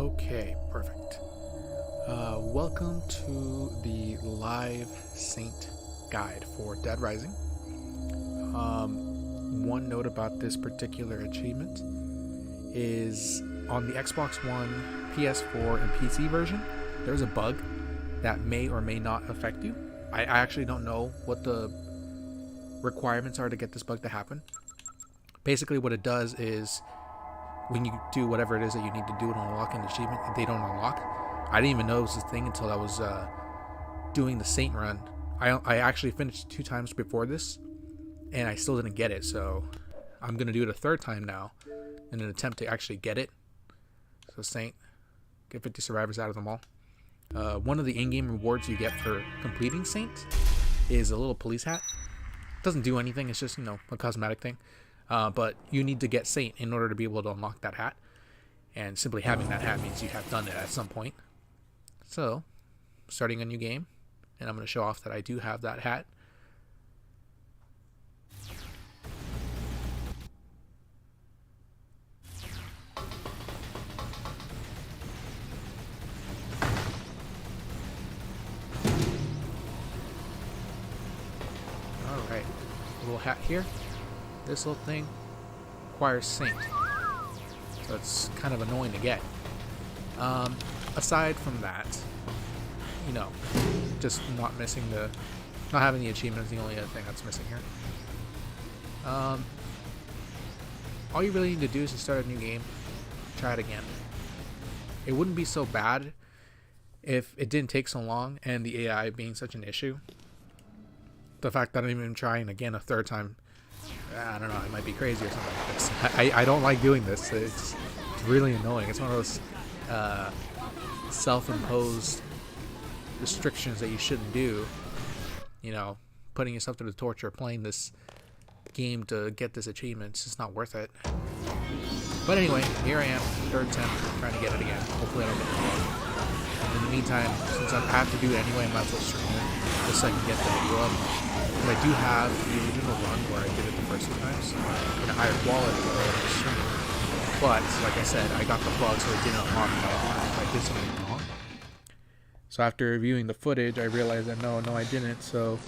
Okay, perfect. Welcome to the live Saint guide for Dead Rising. One note about this particular achievement is on the Xbox One, PS4, and PC version, there's a bug that may or may not affect you. I actually don't know what the requirements are to get this bug to happen. Basically, what it does is when you do whatever it is that you need to do to unlock an achievement, they don't unlock. I didn't even know it was a thing until I was doing the Saint run. I actually finished 2 times before this, and I still didn't get it, so I'm going to do it a 3rd time now in an attempt to actually get it. So Saint, get 50 survivors out of them all. One of the in-game rewards you get for completing Saint is a little police hat. Doesn't do anything, it's just, a cosmetic thing. But you need to get Saint in order to be able to unlock that hat. And simply having that hat means you have done it at some point. So, starting a new game, and I'm going to show off that I do have that hat. Alright, little hat here. This little thing requires Saint, so it's kind of annoying to get. Aside from that, just not having the achievement is the only other thing that's missing here. All you really need to do is to start a new game, try it again. It wouldn't be so bad if it didn't take so long and the AI being such an issue. The fact that I'm even trying again a 3rd time, I don't know, it might be crazy or something. I don't like doing this. It's really annoying. It's one of those self-imposed restrictions that you shouldn't do. Putting yourself to the torture, playing this game to get this achievement. It's just not worth it. But anyway, here I am, 3rd attempt, trying to get it again. Hopefully I don't get it wrong. In the meantime, since I have to do it anyway, I might as well stream it, just so I can get the video up. But I do have the original run where I did it the first 2 times in a higher quality than the stream. But, like I said, I got the bug so it didn't unlock if I did something wrong. So after reviewing the footage, I realized that no, I didn't, so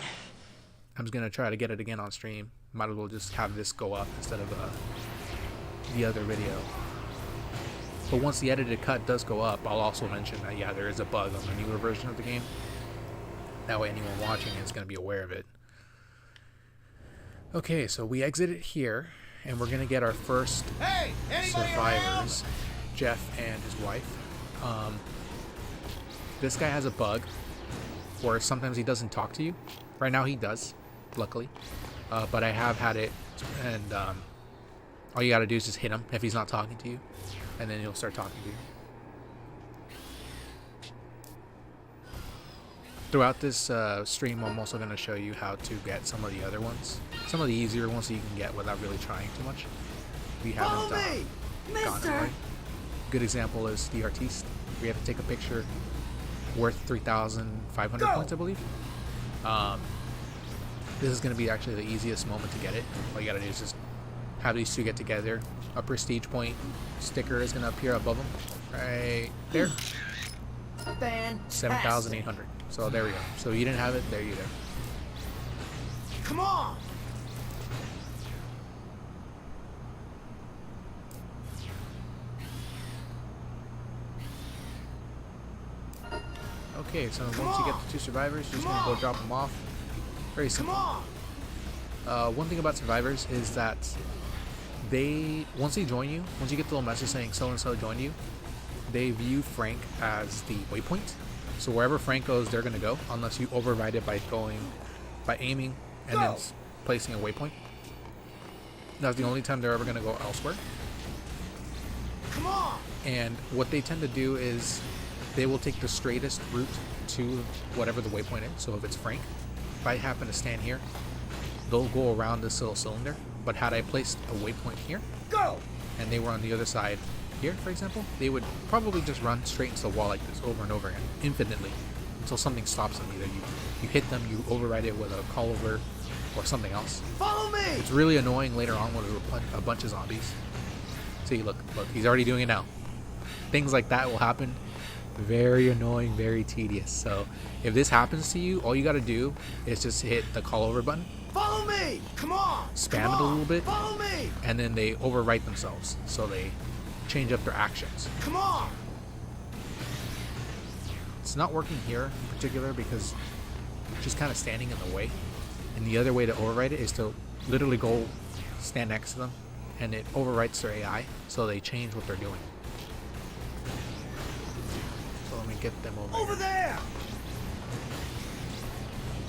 I'm just going to try to get it again on stream. Might as well just have this go up instead of the other video. But once the edited cut does go up, I'll also mention that, yeah, there is a bug on the newer version of the game. That way anyone watching it is going to be aware of it. Okay, so we exited here, and we're going to get our first survivors, Jeff and his wife. This guy has a bug where sometimes he doesn't talk to you. Right now he does, luckily. But I have had it, and all you got to do is just hit him if he's not talking to you, and then he'll start talking to you. Throughout this stream, I'm also going to show you how to get some of the other ones. Some of the easier ones that you can get without really trying too much. We haven't gotten it right. Good example is the Artiste. We have to take a picture worth 3,500 points, I believe. This is going to be actually the easiest moment to get it. All you got to do is just have these 2 get together. A prestige point sticker is going to appear above them. Right there. 7,800. So there we go. So you didn't have it, there you go. Come on! Okay, so once you get the 2 survivors, you're just going to go drop them off. Very simple. One thing about survivors is that once they join you, once you get the little message saying so-and-so joined you, they view Frank as the waypoint. So wherever Frank goes, they're going to go, unless you override it by aiming and then placing a waypoint. That's the only time they're ever going to go elsewhere. Come on! And what they tend to do is they will take the straightest route to whatever the waypoint is. So if it's Frank, if I happen to stand here, they'll go around this little cylinder. But had I placed a waypoint here, and they were on the other side here, for example, they would probably just run straight into the wall like this over and over again, infinitely, until something stops them. Either you hit them, you override it with a call over, or something else. Follow me! It's really annoying later on when there's a bunch of zombies. See, look, he's already doing it now. things like that will happen. Very annoying, very tedious. So if this happens to you, all you got to do is just hit the call over button. Follow me! Come on! Spam it a little bit. Follow me! And then they overwrite themselves. So they change up their actions. Come on! It's not working here in particular because it's just kind of standing in the way. And the other way to overwrite it is to literally go stand next to them and it overwrites their AI so they change what they're doing. So let me get them over here. There!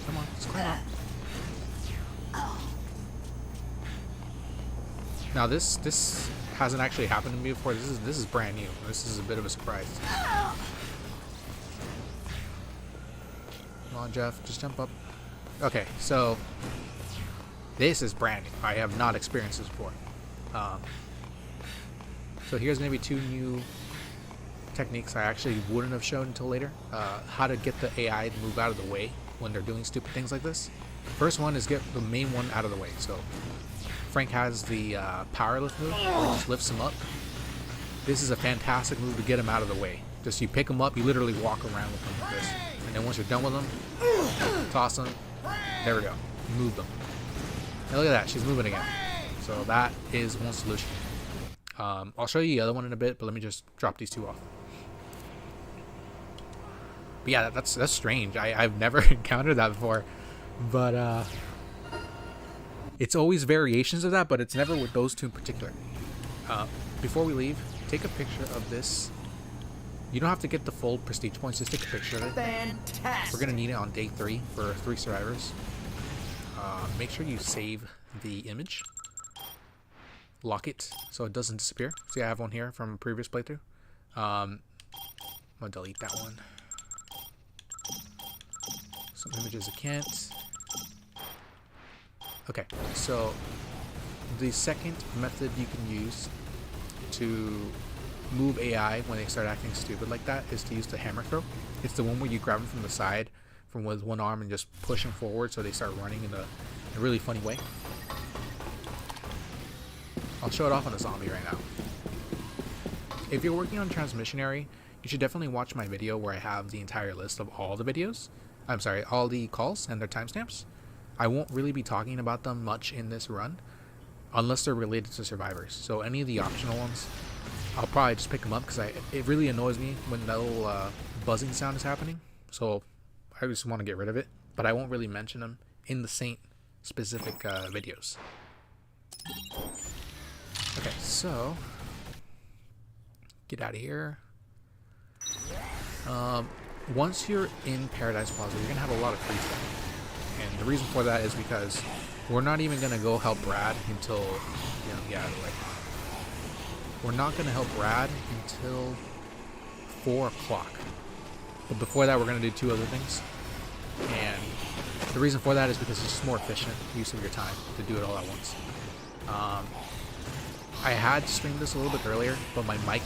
Come on, let's climb up. Now this hasn't actually happened to me before. This is brand new. This is a bit of a surprise. Come on, Jeff, just jump up. Okay, so this is brand new. I have not experienced this before. So here's maybe 2 new techniques I actually wouldn't have shown until later. How to get the AI to move out of the way when they're doing stupid things like this. First one is get the main one out of the way. So Frank has the power lift move, where he just lifts him up. This is a fantastic move to get him out of the way. Just you pick him up, you literally walk around with him like this. And then once you're done with him, toss him. There we go. You move them. And look at that, she's moving again. So that is one solution. I'll show you the other one in a bit, but let me just drop these 2 off. But yeah, that's strange. I've never encountered that before. But it's always variations of that, but it's never with those 2 in particular. Before we leave, take a picture of this. You don't have to get the full prestige points, just take a picture of it. Fantastic! We're going to need it on day 3 for 3 survivors. Make sure you save the image. Lock it so it doesn't disappear. See, I have one here from a previous playthrough. I'm going to delete that one. Some images I can't. Okay, so the second method you can use to move AI when they start acting stupid like that is to use the hammer throw. It's the one where you grab them from the side with one arm and just push them forward so they start running in a really funny way. I'll show it off on a zombie right now. If you're working on transmissionary, you should definitely watch my video where I have the entire list of all the videos. I'm sorry, all the calls and their timestamps. I won't really be talking about them much in this run unless they're related to survivors. So any of the optional ones, I'll probably just pick them up because it really annoys me when that little buzzing sound is happening. So I just want to get rid of it, but I won't really mention them in the Saint specific videos. Okay, so get out of here. Once you're in Paradise Plaza, you're gonna have a lot of free time, and the reason for that is because we're not even gonna go help Brad until get out of the way. We're not gonna help Brad until 4 o'clock. But before that, we're gonna do 2 other things, and the reason for that is because it's just more efficient use of your time to do it all at once. I had streamed this a little bit earlier, but my mic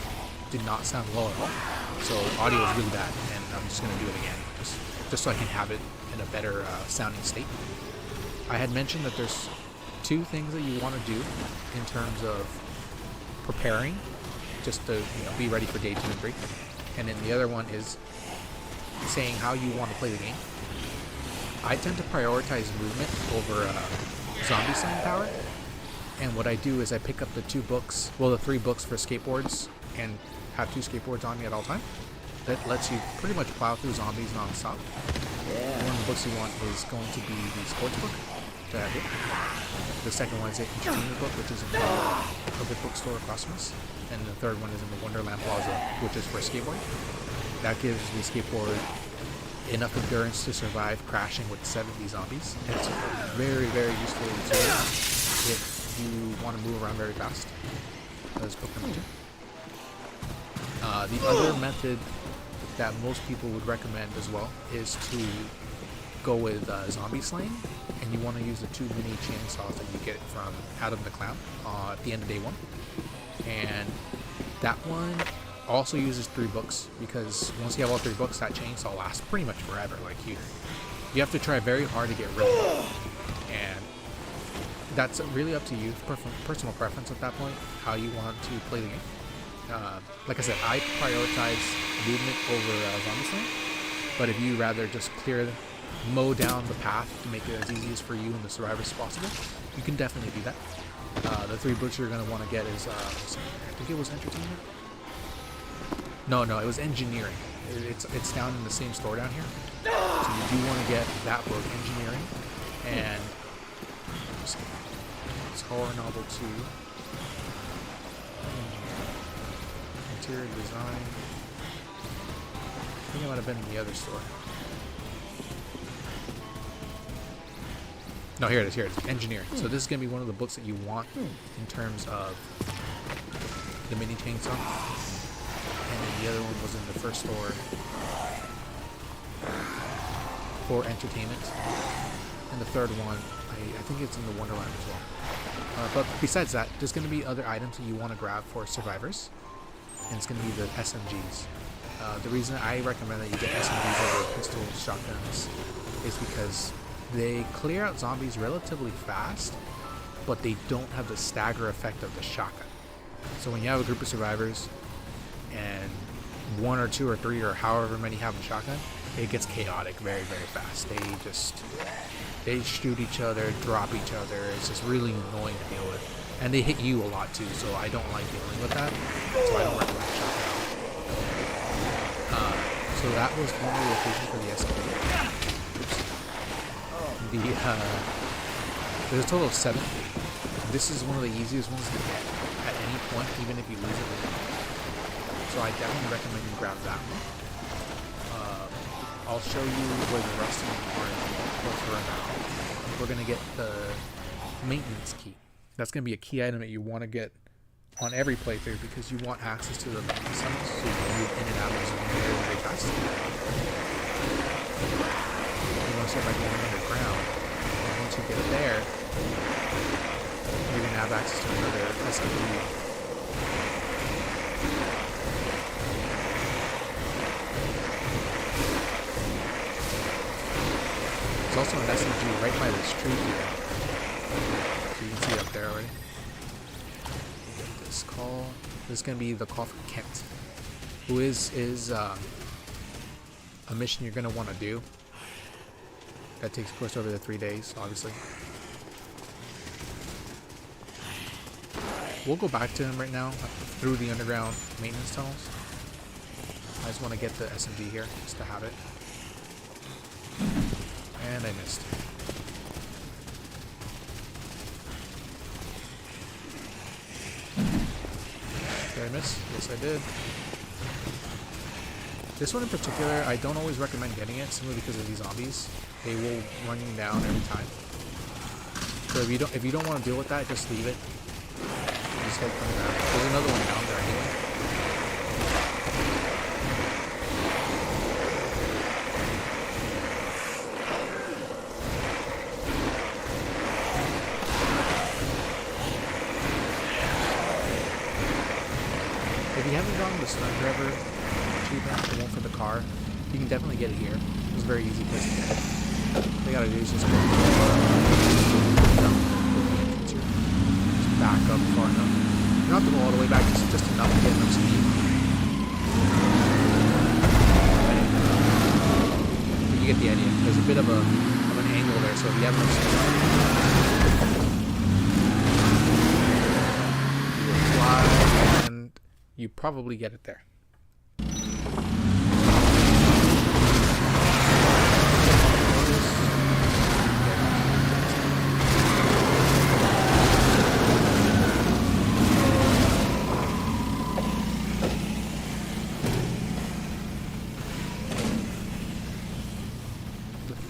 did not sound well at all, so audio was really bad, and I'm just going to do it again, just so I can have it in a better sounding state. I had mentioned that there's 2 things that you want to do in terms of preparing, just to be ready for day 2 and 3, and then the other one is saying how you want to play the game. I tend to prioritize movement over zombie slaying power. And what I do is I pick up the 2 books, well, the 3 books for skateboards, and have 2 skateboards on me at all time. That lets you pretty much plow through zombies non-stop. One of the books you want is going to be the sports book that I have here. The second one is the entertainment book, which is in the big bookstore across from us. And the third one is in the Wonderland Plaza, which is for skateboarding. That gives the skateboard enough endurance to survive crashing with 70 zombies. And it's very, very useful tool if you want to move around very fast. That is book number 2. The other method that most people would recommend as well is to go with zombie slaying, and you want to use the 2 mini chainsaws that you get from Adam the Clown at the end of day 1. And that one also uses 3 books, because once you have all 3 books, that chainsaw lasts pretty much forever. Like you have to try very hard to get rid of it, and that's really up to you, personal preference at that point, how you want to play the game. Like I said, I prioritize movement over zombie slaying. But if you rather just mow down the path to make it as easy as for you and the survivors as possible, you can definitely do that. The 3 books you're going to want to get is, I think it was entertainment? No, it was engineering. It's down in the same store down here. So you do want to get that book, engineering, and it's horror novel 2. Interior design. I think it might have been in the other store. No, here it is. Engineering. So this is going to be one of the books that you want in terms of the mini chainsaw. And then the other one was in the first store for entertainment. And the third one, I think it's in the Wonderland as well. But besides that, there's going to be other items that you want to grab for survivors. And it's going to be the SMGs. The reason I recommend that you get SMGs over pistols, shotguns, is because they clear out zombies relatively fast, but they don't have the stagger effect of the shotgun. So when you have a group of survivors, and 1 or 2 or 3 or however many have a shotgun, it gets chaotic very, very fast. They shoot each other, drop each other. It's just really annoying to deal with. And they hit you a lot too, so I don't like dealing with that. So I don't recommend shotgun. So that was one of the locations for the SMG. There's a total of 7. This is one of the easiest ones to get at any point, even if you lose it later. So I definitely recommend you grab that one. I'll show you where the rest of them are for now. We're going to get the maintenance key. That's going to be a key item that you want to get on every playthrough because you want access to the maintenance tunnels so you can move in and out of the zone very, very fast. You want to start by going underground. And once you get there, you're going to have access to another SMG. There's also an SMG right by this tree here. So you can see it up there already. Get this call. This is going to be the call from Kent, who is a mission you're going to want to do. That takes, of course, over the 3 days, obviously. We'll go back to him right now through the underground maintenance tunnels. I just want to get the SMG here, just to have it. And I missed. Did I miss? Yes, I did. This one in particular, I don't always recommend getting it, simply because of these zombies. They will run you down every time. So if you don't want to deal with that, just leave it. Just head coming down. There's another one down there anyway. If you haven't gotten the stunt driver achievement, the one for the car, you can definitely get it here. It's a very easy place to get it. All you gotta do is just go back up far enough. You don't have to go all the way back, just enough to get enough speed. But you get the idea. There's a bit of an angle there, so if you have enough speed, you will fly, and you probably get it there.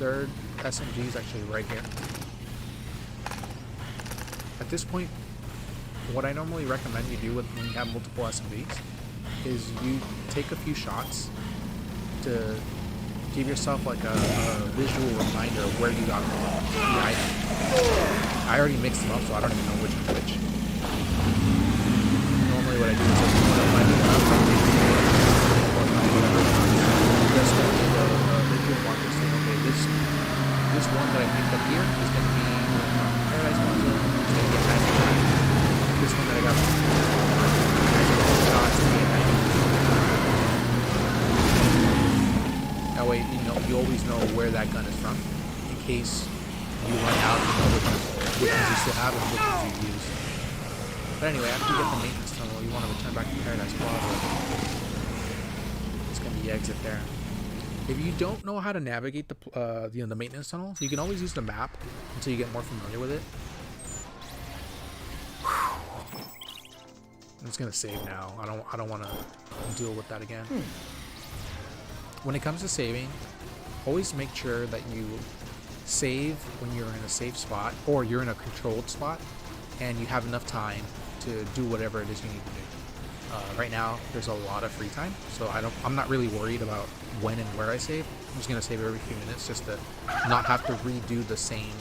Third SMG is actually right here. At this point, what I normally recommend you do when you have multiple SMGs is you take a few shots to give yourself like a visual reminder of where you got the item. I already mixed them up, so I don't even know which is which. Normally what I do is I put up my just the visual markers saying, okay, this one that I picked up here is going to be Paradise Monster, it's going to be a nice attack. This one that I got from shots, That way, you always know where that gun is from, in case you run out, you know which ones you still have and which ones you use. But anyway, after you get the maintenance tunnel, you want to return back to Paradise Plaza. It's gonna be the exit there. If you don't know how to navigate the maintenance tunnel, you can always use the map until you get more familiar with it. I'm just gonna save now. I don't want to deal with that again. When it comes to saving, always make sure that you save when you're in a safe spot or you're in a controlled spot and you have enough time to do whatever it is you need to do. Right now, there's a lot of free time, so I'm not really worried about when and where I save. I'm just gonna save every few minutes just to not have to redo the same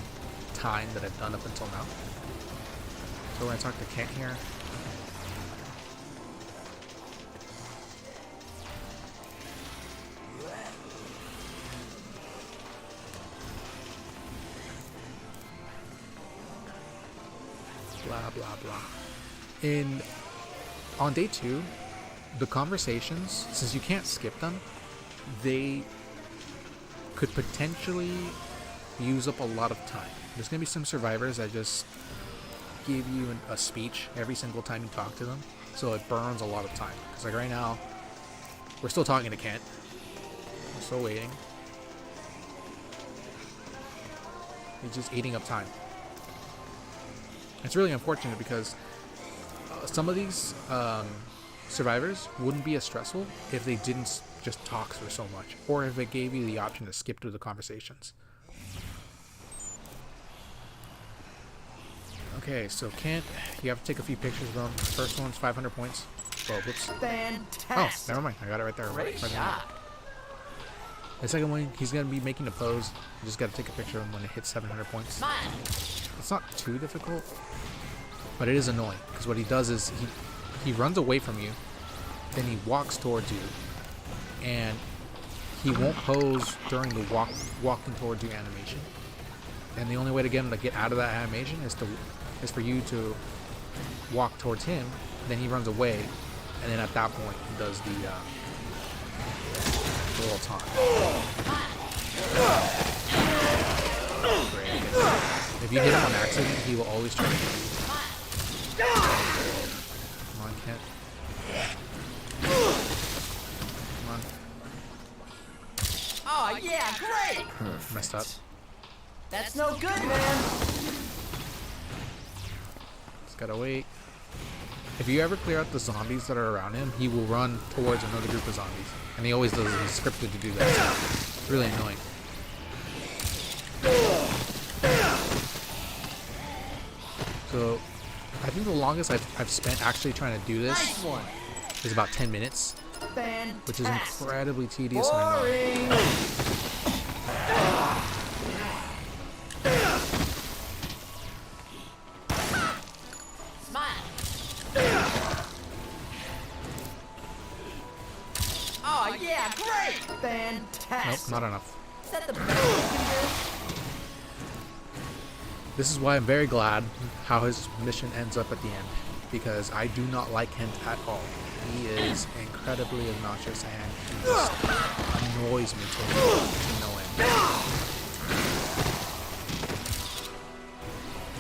time that I've done up until now. So we're gonna talk to Kent here. Blah blah blah. On day 2, the conversations, since you can't skip them, they could potentially use up a lot of time. There's gonna be some survivors that just give you a speech every single time you talk to them, so it burns a lot of time. Because like right now, we're still talking to Kent. We're still waiting. He's just eating up time. It's really unfortunate because some of these survivors wouldn't be as stressful if they didn't just talk for so much, or if it gave you the option to skip through the conversations. Okay, so Kent, you have to take a few pictures of them. First one's 500 points. Oh, whoops. Fantastic. Oh, never mind. I got it right there. Great shot. The second one, he's going to be making a pose. You just got to take a picture of him when it hits 700 points. Smile. It's not too difficult, but it is annoying because what he does is he runs away from you, then he walks towards you, and he won't pose during the walking towards you animation. And the only way to get him to get out of that animation is for you to walk towards him. Then he runs away, and then at that point he does the little taunt. Great. If you hit him on accident, he will always try to kill you. Come on, Kent. Come on. Oh, yeah, great. Messed up. That's no good, man. Just gotta wait. If you ever clear out the zombies that are around him, he will run towards another group of zombies. And he always does it. He's scripted to do that. It's really annoying. So, I think the longest I've spent actually trying to do this is about 10 minutes. Fantastic. Which is incredibly tedious and annoying. Smile. Oh, yeah, great. Fantastic. Nope, not enough. Is that the best you can do? This is why I'm very glad how his mission ends up at the end, because I do not like him at all. He is incredibly obnoxious and he just annoys me to no end.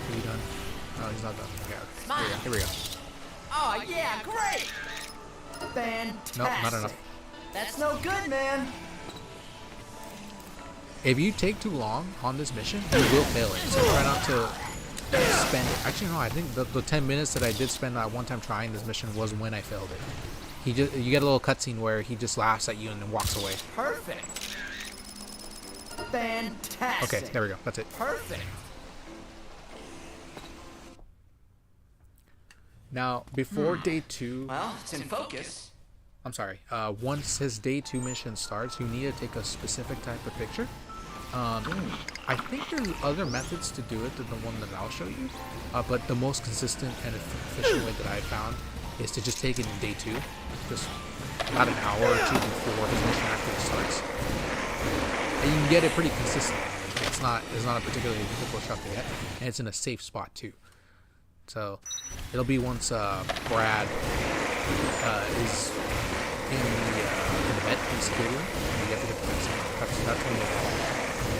Are you done? No, he's not done. Okay. Here we go. Oh, yeah, great. Fantastic. Nope, not enough. That's no good, man. If you take too long on this mission, you will fail it. So try not to spend... Actually, no, I think the 10 minutes that I did spend that one time trying this mission was when I failed it. You get a little cutscene where he just laughs at you and then walks away. Perfect. Fantastic. Okay, there we go. That's it. Perfect. Now, before day 2... Well, it's in focus. I'm sorry. Once his day 2 mission starts, you need to take a specific type of picture. I think there's other methods to do it than the one that I'll show you. But the most consistent and efficient way that I found is to just take it in day 2. Just about an hour or 2 before his mission actually starts. And you can get it pretty consistently. It's not a particularly difficult shot to get. And it's in a safe spot too. So it'll be once Brad is in the vet in the security room, and you have to get the vaccine. that's when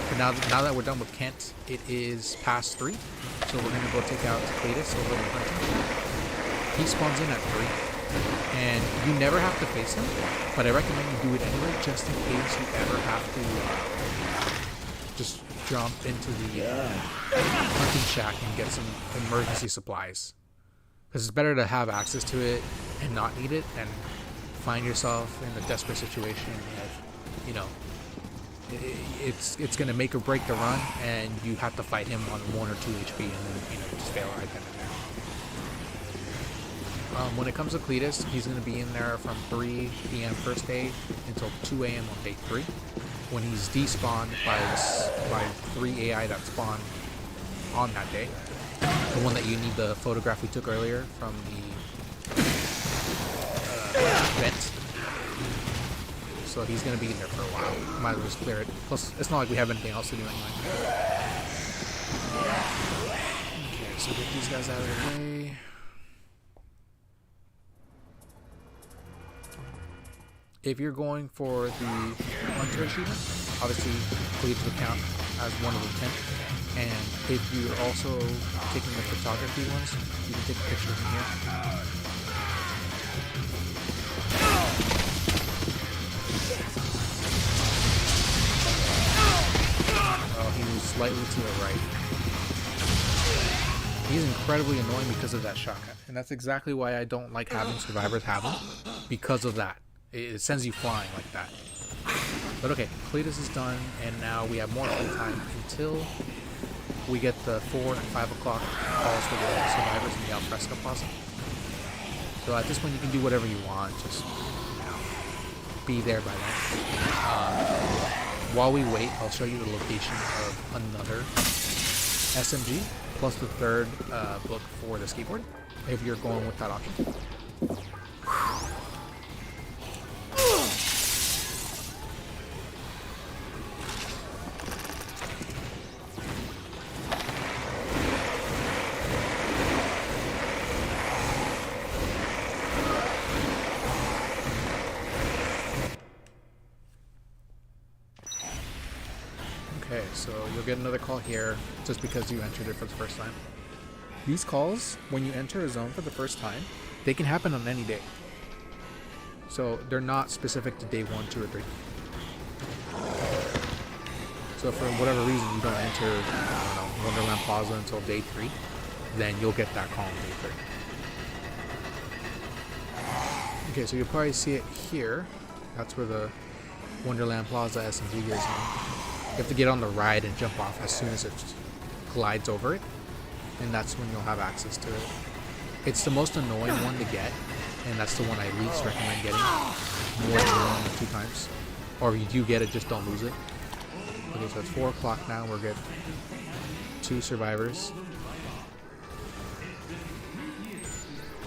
but now that we're done with Kent, it is past 3. So we're gonna go take out Cletus over in the hunting shack. He spawns in at 3. And you never have to face him, but I recommend you do it anyway, just in case you ever have to just jump into the hunting shack and get some emergency supplies. Because it's better to have access to it and not need it than find yourself in a desperate situation of, you know, it's going to make or break the run, and you have to fight him on 1 or 2 HP, and then, you know, just fail right then and there. When it comes to Cletus, he's going to be in there from 3 p.m. first day until 2 a.m. on day 3. When he's despawned by 3 AI that spawn on that day. The one that you need the photograph we took earlier from the vent. So he's going to be in there for a while. Might as well just clear it. Plus, it's not like we have anything else to do anyway. Okay, so get these guys out of the way. If you're going for the Hunter achievement, obviously Cletus will count as one of the 10. And if you're also taking the photography ones, you can take a picture from here. Oh, he was slightly to the right. He's incredibly annoying because of that shotgun. And that's exactly why I don't like having survivors have them. Because of that. It sends you flying like that. But okay, Cletus is done, and now we have more free time until we get the 4 and 5 o'clock calls for the survivors in the Alfresco Plaza. So at this point, you can do whatever you want. Just, you know, be there by then. While we wait, I'll show you the location of another SMG, plus the 3rd book for the skateboard, if you're going with that option. Okay, so you'll get another call here just because you entered it for the first time. These calls, when you enter a zone for the first time, they can happen on any day. So they're not specific to day 1, 2, or 3. So for whatever reason you don't enter, I don't know, Wonderland Plaza until day 3, then you'll get that call on day 3. Okay, so you'll probably see it here. That's where the Wonderland Plaza SMG is on. You have to get on the ride and jump off as soon as it glides over it, and that's when you'll have access to it. It's the most annoying one to get, and that's the one I least recommend getting more than 1 or 2 times. Or if you do get it, just don't lose it. Okay, so it's 4 o'clock now. We're good. 2 survivors.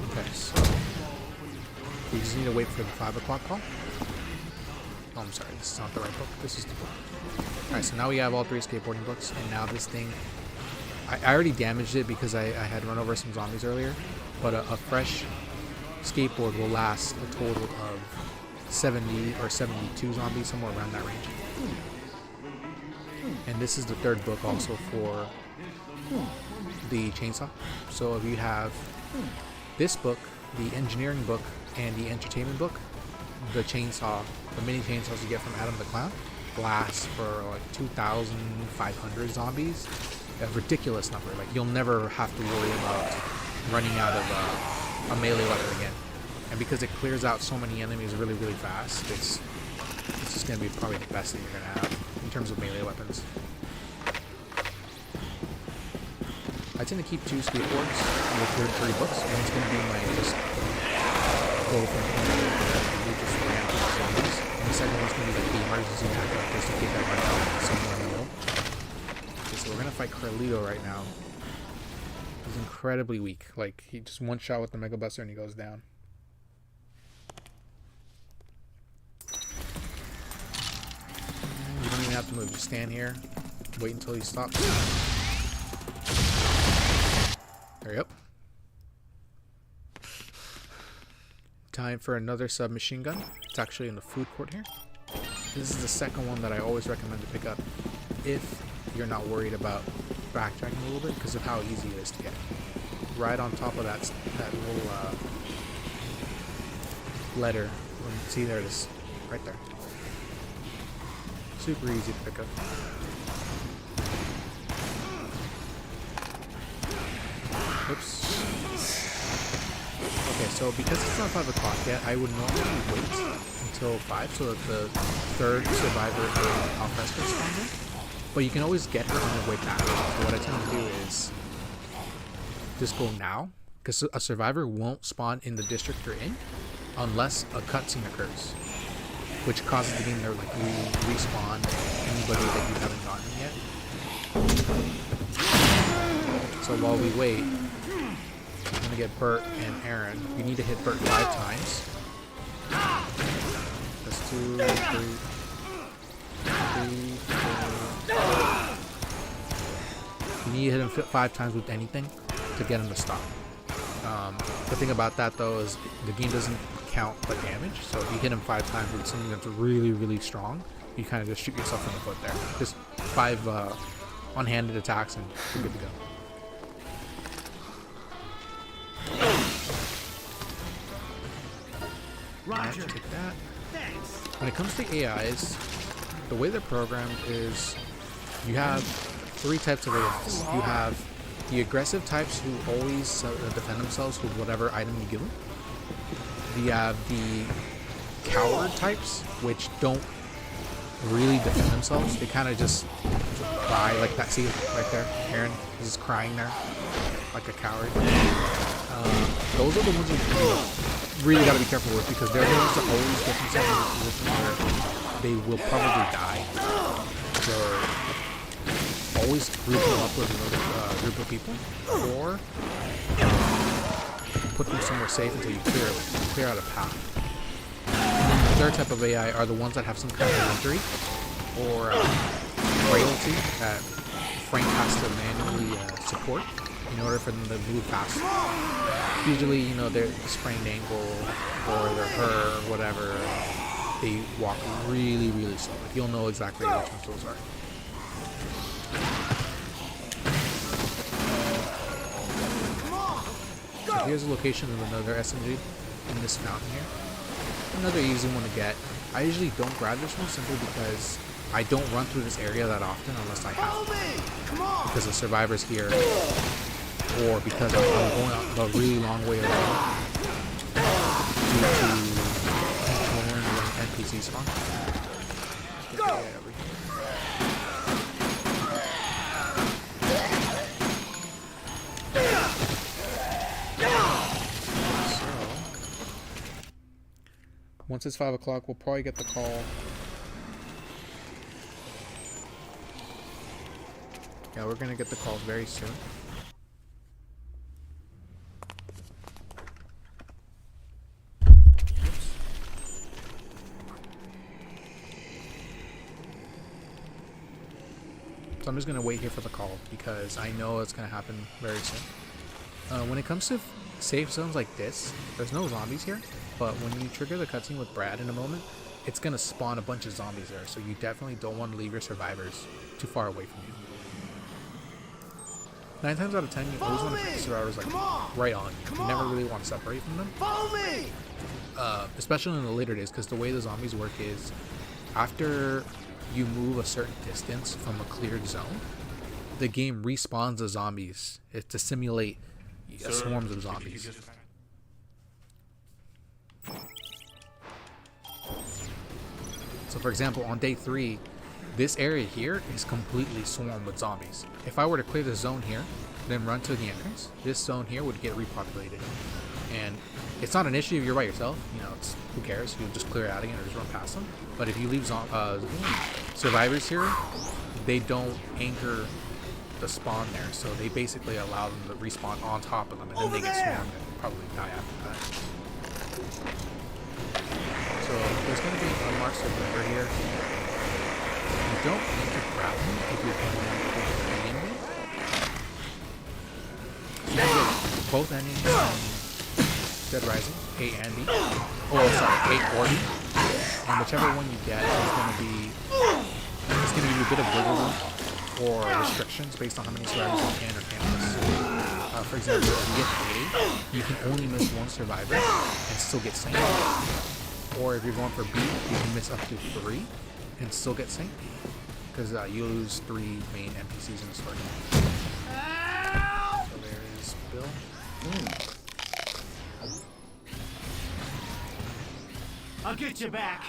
Okay, so we just need to wait for the 5 o'clock call. Oh, I'm sorry, this is not the right book. This is the book. Alright, so now we have all 3 skateboarding books, and now this thing... I already damaged it because I had run over some zombies earlier, but a fresh skateboard will last a total of 70 or 72 zombies, somewhere around that range. And this is the 3rd book also for the chainsaw. So if you have this book, the engineering book, and the entertainment book, the chainsaw, the mini chainsaws you get from Adam the Clown, lasts for like 2,500 zombies. A ridiculous number. Like, you'll never have to worry about running out of a melee weapon again. And because it clears out so many enemies really, really fast, it's just going to be probably the best thing you're going to have in terms of melee weapons. I tend to keep 2 skateboards with 3 books, and it's going to be my just go from just random zombies. And the second one's going to be like the emergency backup, just to keep that running out somewhere in the middle. Okay, so we're going to fight Carlito right now. He's incredibly weak. Like, he just one shot with the Mega Buster and he goes down. You don't even have to move. Just stand here. Wait until he stops. Hurry up. Time for another submachine gun. It's actually in the food court here. this is the second one that I always recommend to pick up if you're not worried about backtracking a little bit because of how easy it is to get. Right on top of that little letter. See, there it is. Right there. Super easy to pick up. Oops. Okay, so because it's not 5 o'clock yet, I would normally wait until 5 so that the third survivor in Alfresco spawns in. But you can always get her on your way back. So what I tend to do is just go now, because a survivor won't spawn in the district you're in unless a cutscene occurs, which causes the game to like respawn anybody that you haven't gotten yet. So while we wait, I'm gonna get Bert and Aaron. You need to hit Bert 5 times. That's 2, 3, 4. You need to hit him 5 times with anything to get him to stop. The thing about that though is the game doesn't count the damage, so if you hit him 5 times with something that's really, really strong, you kind of just shoot yourself in the foot there. Just 5 one-handed attacks and you're good to go. Roger. Take that. Thanks. When it comes to AIs, the way they're programmed is you have 3 types of AIs. You have the aggressive types who always defend themselves with whatever item you give them. You have the coward types, which don't really defend themselves. They kind of just cry like that. See right there, Aaron is just crying there like a coward. Those are the ones you really got to be careful with because they're the ones that always get themselves in a position where they will probably die. So always group them up with another group of people, or put them somewhere safe until you clear out a path. And then the third type of AI are the ones that have some kind of injury or frailty that Frank has to manually support in order for them to move fast. Usually, you know, they're sprained ankle or they're hurt or whatever. They walk really, really slow. You'll know exactly which ones those are. So here's a location of another SMG in this mountain here. Another easy one to get. I usually don't grab this one simply because I don't run through this area that often unless I have to. Because the survivors here, or because I'm going a really long way around due to controlling the NPC spawn. Go! Once it's 5 o'clock, we'll probably get the call. Yeah, we're gonna get the call very soon. So I'm just gonna wait here for the call because I know it's gonna happen very soon. When it comes to safe zones like this, there's no zombies here. But when you trigger the cutscene with Brad in a moment, it's going to spawn a bunch of zombies there. So you definitely don't want to leave your survivors too far away from you. 9 times out of 10, you always want to keep the survivors like right on you. You never really want to separate from them. Follow me! Especially in the later days, because the way the zombies work is after you move a certain distance from a cleared zone, the game respawns the zombies. It's to simulate swarms of zombies. So for example, on day 3, this area here is completely swarmed with zombies. If I were to clear the zone here, then run to the entrance, this zone here would get repopulated. And it's not an issue if you're by yourself, you know, it's, who cares, you'll just clear it out again or just run past them. But if you leave survivors here, they don't anchor the spawn there, so they basically allow them to respawn on top of them, and then they get swarmed and probably die after that. So there's going to be an unmarked survivor here. You don't need to grab them if you're going to be in me. So you get both endings on Dead Rising, A and B. Oh, sorry, A or B. and whichever one you get is going to be, it's going to give you a bit of wiggle room or restrictions based on how many survivors you can or can't miss. For example, if you get A, you can only miss one survivor and still get Saint. Or if you're going for B, you can miss up to 3 and still get Saint. Because you lose 3 main NPCs in the story. So there is Bill. I'll get you back.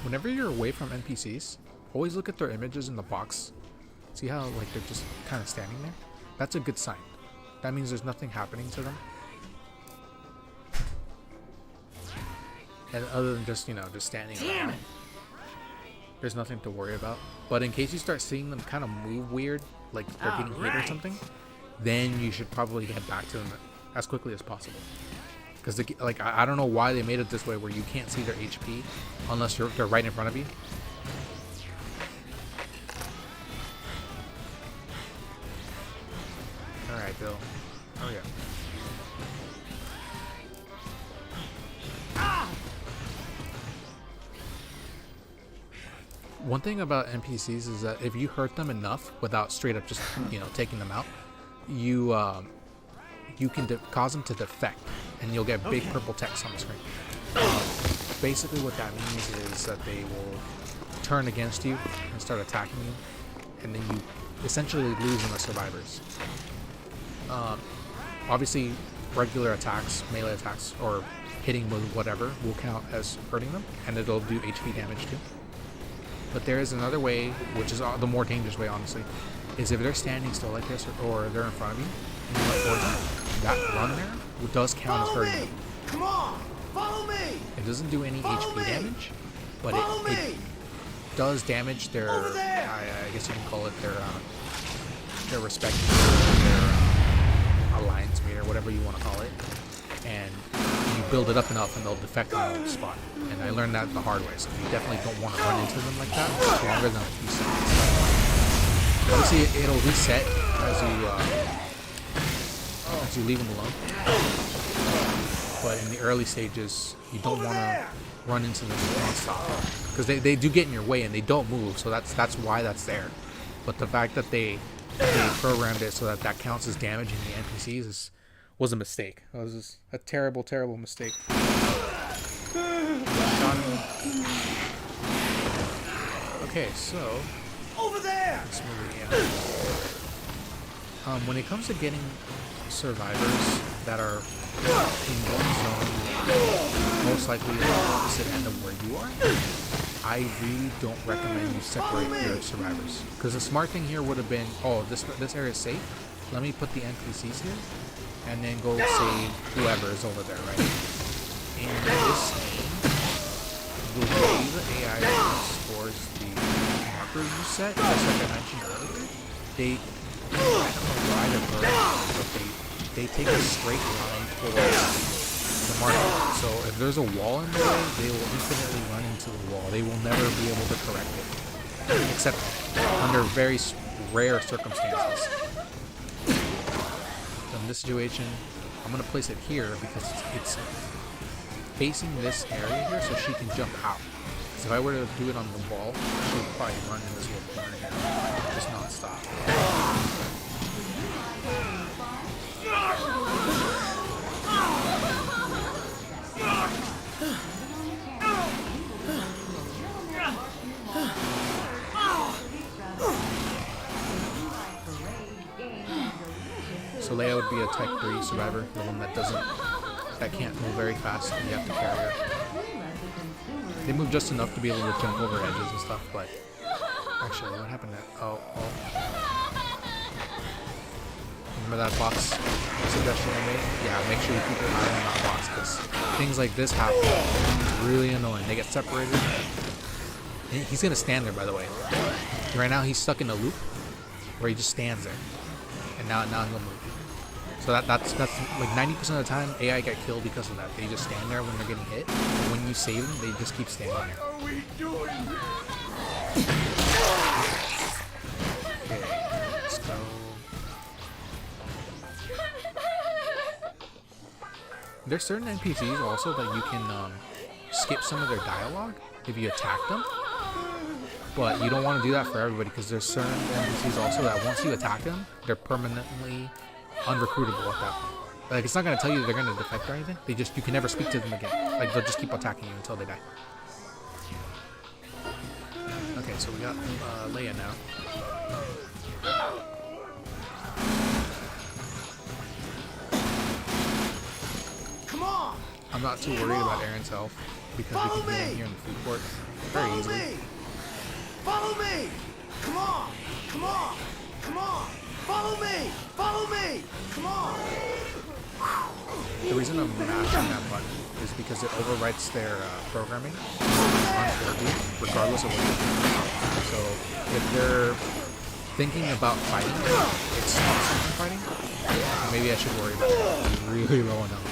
Whenever you're away from NPCs, always look at their images in the box. See how like they're just kind of standing there? That's a good sign. That means there's nothing happening to them. And other than just, you know, just standing around, there's nothing to worry about. But in case you start seeing them kind of move weird, like they're getting hit or something, then you should probably head back to them as quickly as possible. Because like I don't know why they made it this way where you can't see their HP unless they're right in front of you. All right, Bill. Oh yeah. One thing about NPCs is that if you hurt them enough without straight up just, you know, taking them out, you can cause them to defect, and you'll get big purple text on the screen. Basically what that means is that they will turn against you and start attacking you, and then you essentially lose them as survivors. Obviously, regular attacks, melee attacks, or hitting with whatever will count as hurting them, and it'll do HP damage too. But there is another way, which is the more dangerous way, honestly, is if they're standing still like this, or they're in front of you, and you run towards them, that run there does count as hurting them. Come on, follow me. It doesn't do any HP damage, but it does damage their, I guess you can call it their respect, their alliance meter, whatever you want to call it. And you build it up enough and they'll defect on the spot. And I learned that the hard way, so you definitely don't want to run into them like that for longer than a few seconds. Obviously, it'll reset as you leave them alone. But in the early stages, you don't want to run into them non-stop. Because they do get in your way and they don't move, so that's why that's there. But the fact that they programmed it so that counts as damaging the NPCs was a mistake. It was just a terrible, terrible mistake. Okay, so Over there. let's move it in. When it comes to getting survivors that are in one zone, most likely the opposite end of where you are, I really don't recommend you separate your survivors. Because the smart thing here would have been, oh, this area is safe. Let me put the NPCs here, and then go save whoever is over there, right? In this game, the way the AI scores the markers you set, just like I mentioned earlier, I don't know why they're broken, but they take a straight line towards the marker. So if there's a wall in the way, they will infinitely run into the wall. They will never be able to correct it, except under very rare circumstances. In this situation, I'm going to place it here because it's facing this area here so she can jump out. Because if I were to do it on the wall, she would probably run in this little corner here, just non-stop. So Leia would be a Type 3 survivor, the one that can't move very fast, and you have to carry her. They move just enough to be able to jump over edges and stuff, but actually, what happened there? Oh. Remember that box suggestion I made? Yeah, make sure you keep your eye on that box, because things like this happen. It's really annoying. They get separated. He's going to stand there, by the way. Right now, he's stuck in a loop where he just stands there. And now he'll move. So that's like 90% of the time AI get killed because of that. They just stand there when they're getting hit. And when you save them, they just keep standing there. What are we doing? Okay, let's go. There's certain NPCs also that you can skip some of their dialogue if you attack them. But you don't want to do that for everybody because there's certain NPCs also that once you attack them, they're permanently unrecruitable at that point. Like, it's not going to tell you they're going to defect or anything. You can never speak to them again. Like, they'll just keep attacking you until they die. Okay, so we got Leia now. Come on! I'm not too worried about Aaron's health because we can heal him here in the food court very Follow easily. me! Follow me! Come on! Come on! Come on! Follow me! Follow me! Come on! The reason I'm mashing that button is because it overwrites their programming on 4D, regardless of what you're doing. So if they're thinking about fighting, it stops them from fighting. Maybe I should worry about it. It's really low enough.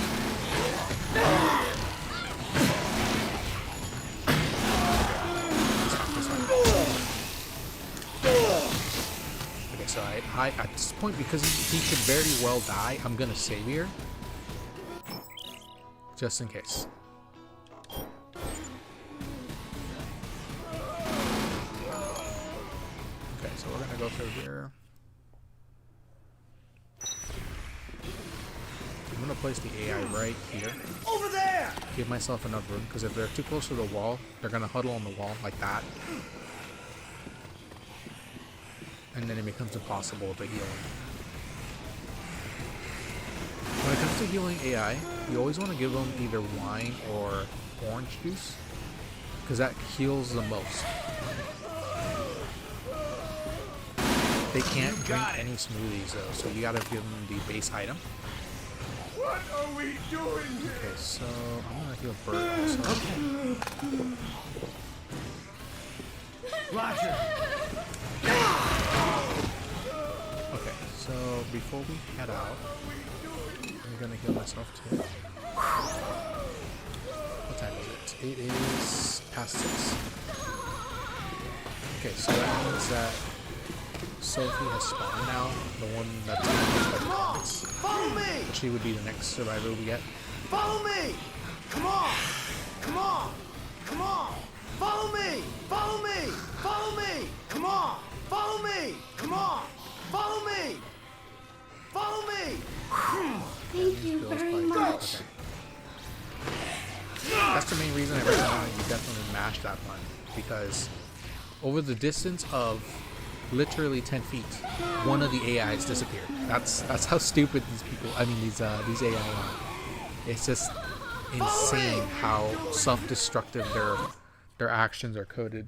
Okay, so I at this point, because he could very well die, I'm gonna save here. Just in case. Okay, so we're gonna go through here. I'm gonna place the AI right here. Over there! Give myself enough room, because if they're too close to the wall, they're gonna huddle on the wall like that. And then it becomes impossible to heal. When it comes to healing AI, you always want to give them either wine or orange juice, because that heals the most. They can't drink any smoothies though, so you gotta give them the base item. What are we doing here? Okay, so I'm gonna heal Bert also. Roger! Okay, so before we head out, I'm gonna heal myself too. What time is it? It is past 6. Okay, so that means that Sophie has spawned now, the one that's in the comics. Follow me! She would be the next survivor we get. Follow me! Come on! Come on! Come on! Follow me! Follow me! Follow me! Come on! Follow me! Come on! Follow me! Follow me! Thank you very much. Okay. That's the main reason I recommend you definitely mash that button, because over the distance of literally 10 feet, one of the AIs disappeared. That's how stupid these AI are. It's just insane how self-destructive their actions are coded.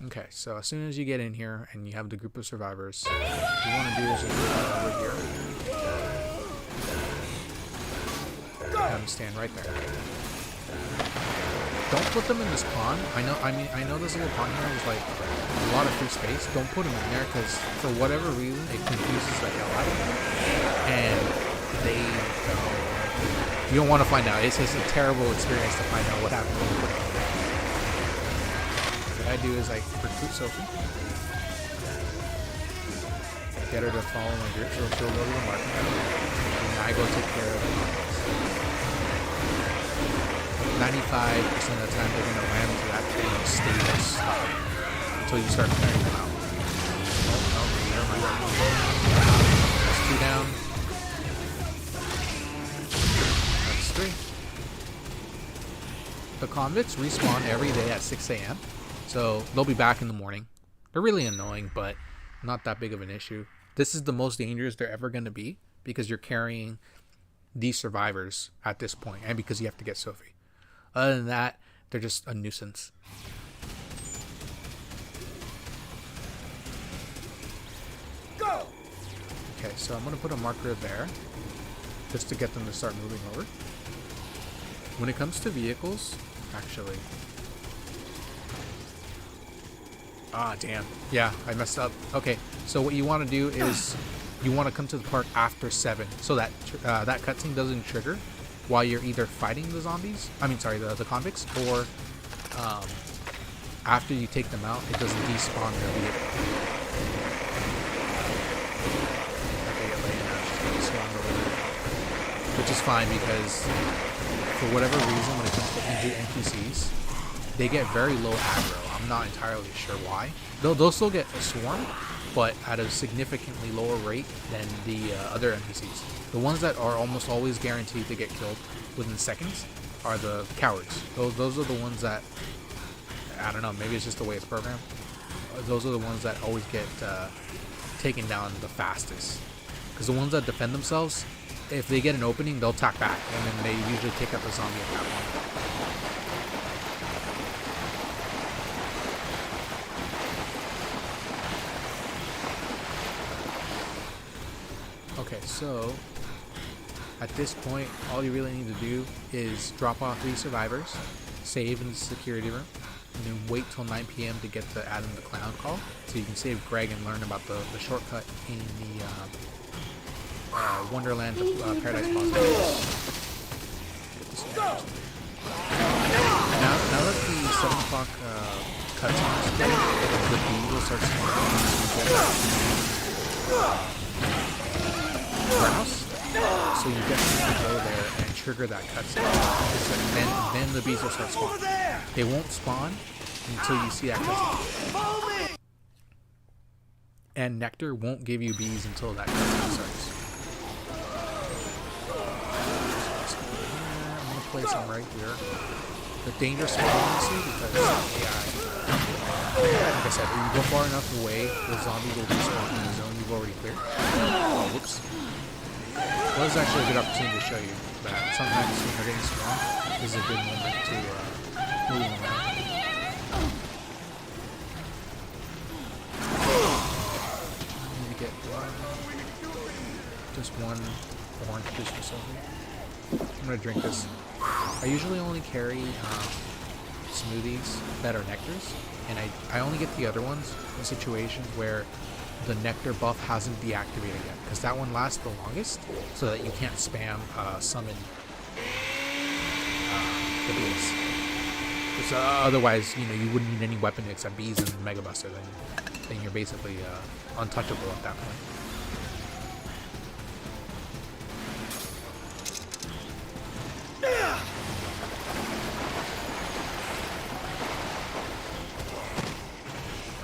Okay, so as soon as you get in here and you have the group of survivors, what you want to do is just go over here. Have them stand right there. Don't put them in this pond. I know this little pond here is like a lot of free space. Don't put them in there because for whatever reason it confuses the hell out of them. And you don't want to find out. It's just a terrible experience to find out what happened when you put them in there. What I do is I recruit Sophie. Get her to follow my group so she'll go to the market. And I go take care of the markets. 95% of the time they're going to ram into that tree and stay there stop until you start clearing them out. Oh, never mind. That's 2 down. That's 3. The convicts respawn every day at 6 a.m. So they'll be back in the morning. They're really annoying, but not that big of an issue. This is the most dangerous they're ever going to be because you're carrying these survivors at this point and because you have to get Sophie. Other than that, they're just a nuisance. Go! Okay, so I'm going to put a marker there just to get them to start moving over. When it comes to vehicles, actually... Ah, damn. Yeah, I messed up. Okay, so what you want to do is you want to come to the park after 7 so that that cutscene doesn't trigger while you're either fighting the zombies, the convicts, or after you take them out, it doesn't despawn their vehicle. Okay, get laid is fine because for whatever reason, when it comes to injured NPCs, they get very low aggro. I'm not entirely sure why. They'll still get swarmed, but at a significantly lower rate than the other NPCs. The ones that are almost always guaranteed to get killed within seconds are the cowards. Those are the ones that, I don't know, maybe it's just the way it's programmed. Those are the ones that always get taken down the fastest. Because the ones that defend themselves, if they get an opening, they'll attack back, and then they usually take out the zombie at that point. Okay, so at this point, all you really need to do is drop off 3 survivors, save in the security room, and then wait till 9 p.m. to get the Adam the Clown call, so you can save Greg and learn about the shortcut in the Wonderland Paradise Plaza. Now that the 7 o'clock cutscene is done, the bee will start warehouse, so you get to go there and trigger that cutscene, and then the bees will start spawning. They won't spawn until you see that cutscene, and Nectar won't give you bees until that cutscene starts. I'm gonna place them right here. The danger spawn, honestly, because AI. Like I said, if you go far enough away, the zombie will respawn in the zone you've already cleared. Oh, whoops. Well, this is actually a good opportunity to show you that sometimes when you're getting spawned, this is a good moment to move them around. I need to get just one orange juice for something. I'm gonna drink this. I usually only carry smoothies that are nectars, and I only get the other ones in situations where the nectar buff hasn't deactivated yet, because that one lasts the longest, so that you can't spam summon the bees. Because otherwise, you know, you wouldn't need any weapon except bees and Mega Buster. Then you're basically untouchable at that point.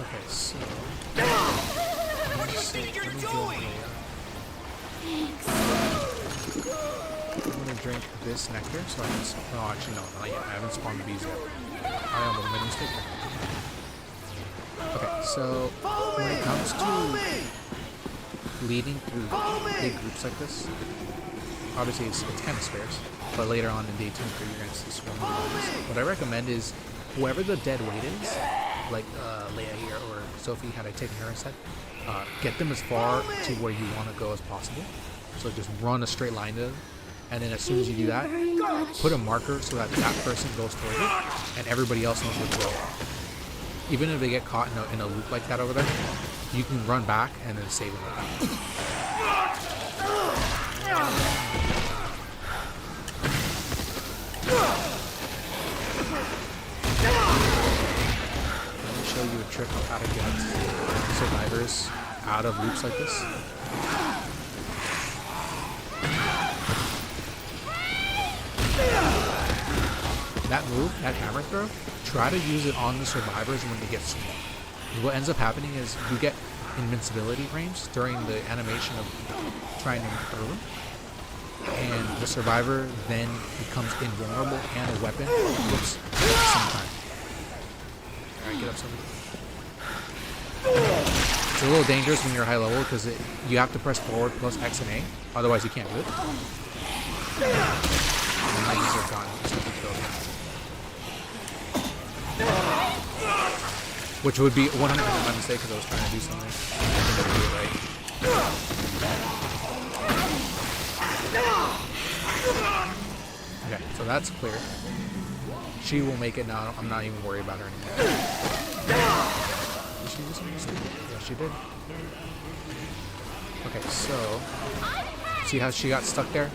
Okay, so. I'm gonna drink this nectar so I can. No, actually, no, not yet. I haven't spawned the bees yet. I almost made a mistake there. Okay, so when it comes to leading through big groups like this, obviously it's kind of scarce, but later on in day 2 and 3, you're going to see swarm of zombies. What I recommend is whoever the dead weight is, like Leia here or Sophie, had I taken her instead, get them as far to where you want to go as possible. So just run a straight line to them, and then as soon as you do that, put a marker so that that person goes towards it, and everybody else knows where to go. Even if they get caught in a loop like that over there, you can run back and then save them. Let me show you a trick on how to get survivors out of loops like this. That move, that hammer throw, try to use it on the survivors when they get swarmed. What ends up happening is you get invincibility range during the animation of trying to throw them, and the survivor then becomes invulnerable and a weapon at the same time. Alright, get up somebody. It's a little dangerous when you're high level because you have to press forward plus X and A, otherwise you can't do it. And the knights are gone. Which would be 100% my mistake because I was trying to do something. I think I do it right. Okay, so that's clear. She will make it now. I'm not even worried about her anymore. Did she do something stupid? Yeah, she did. Okay, so see how she got stuck there?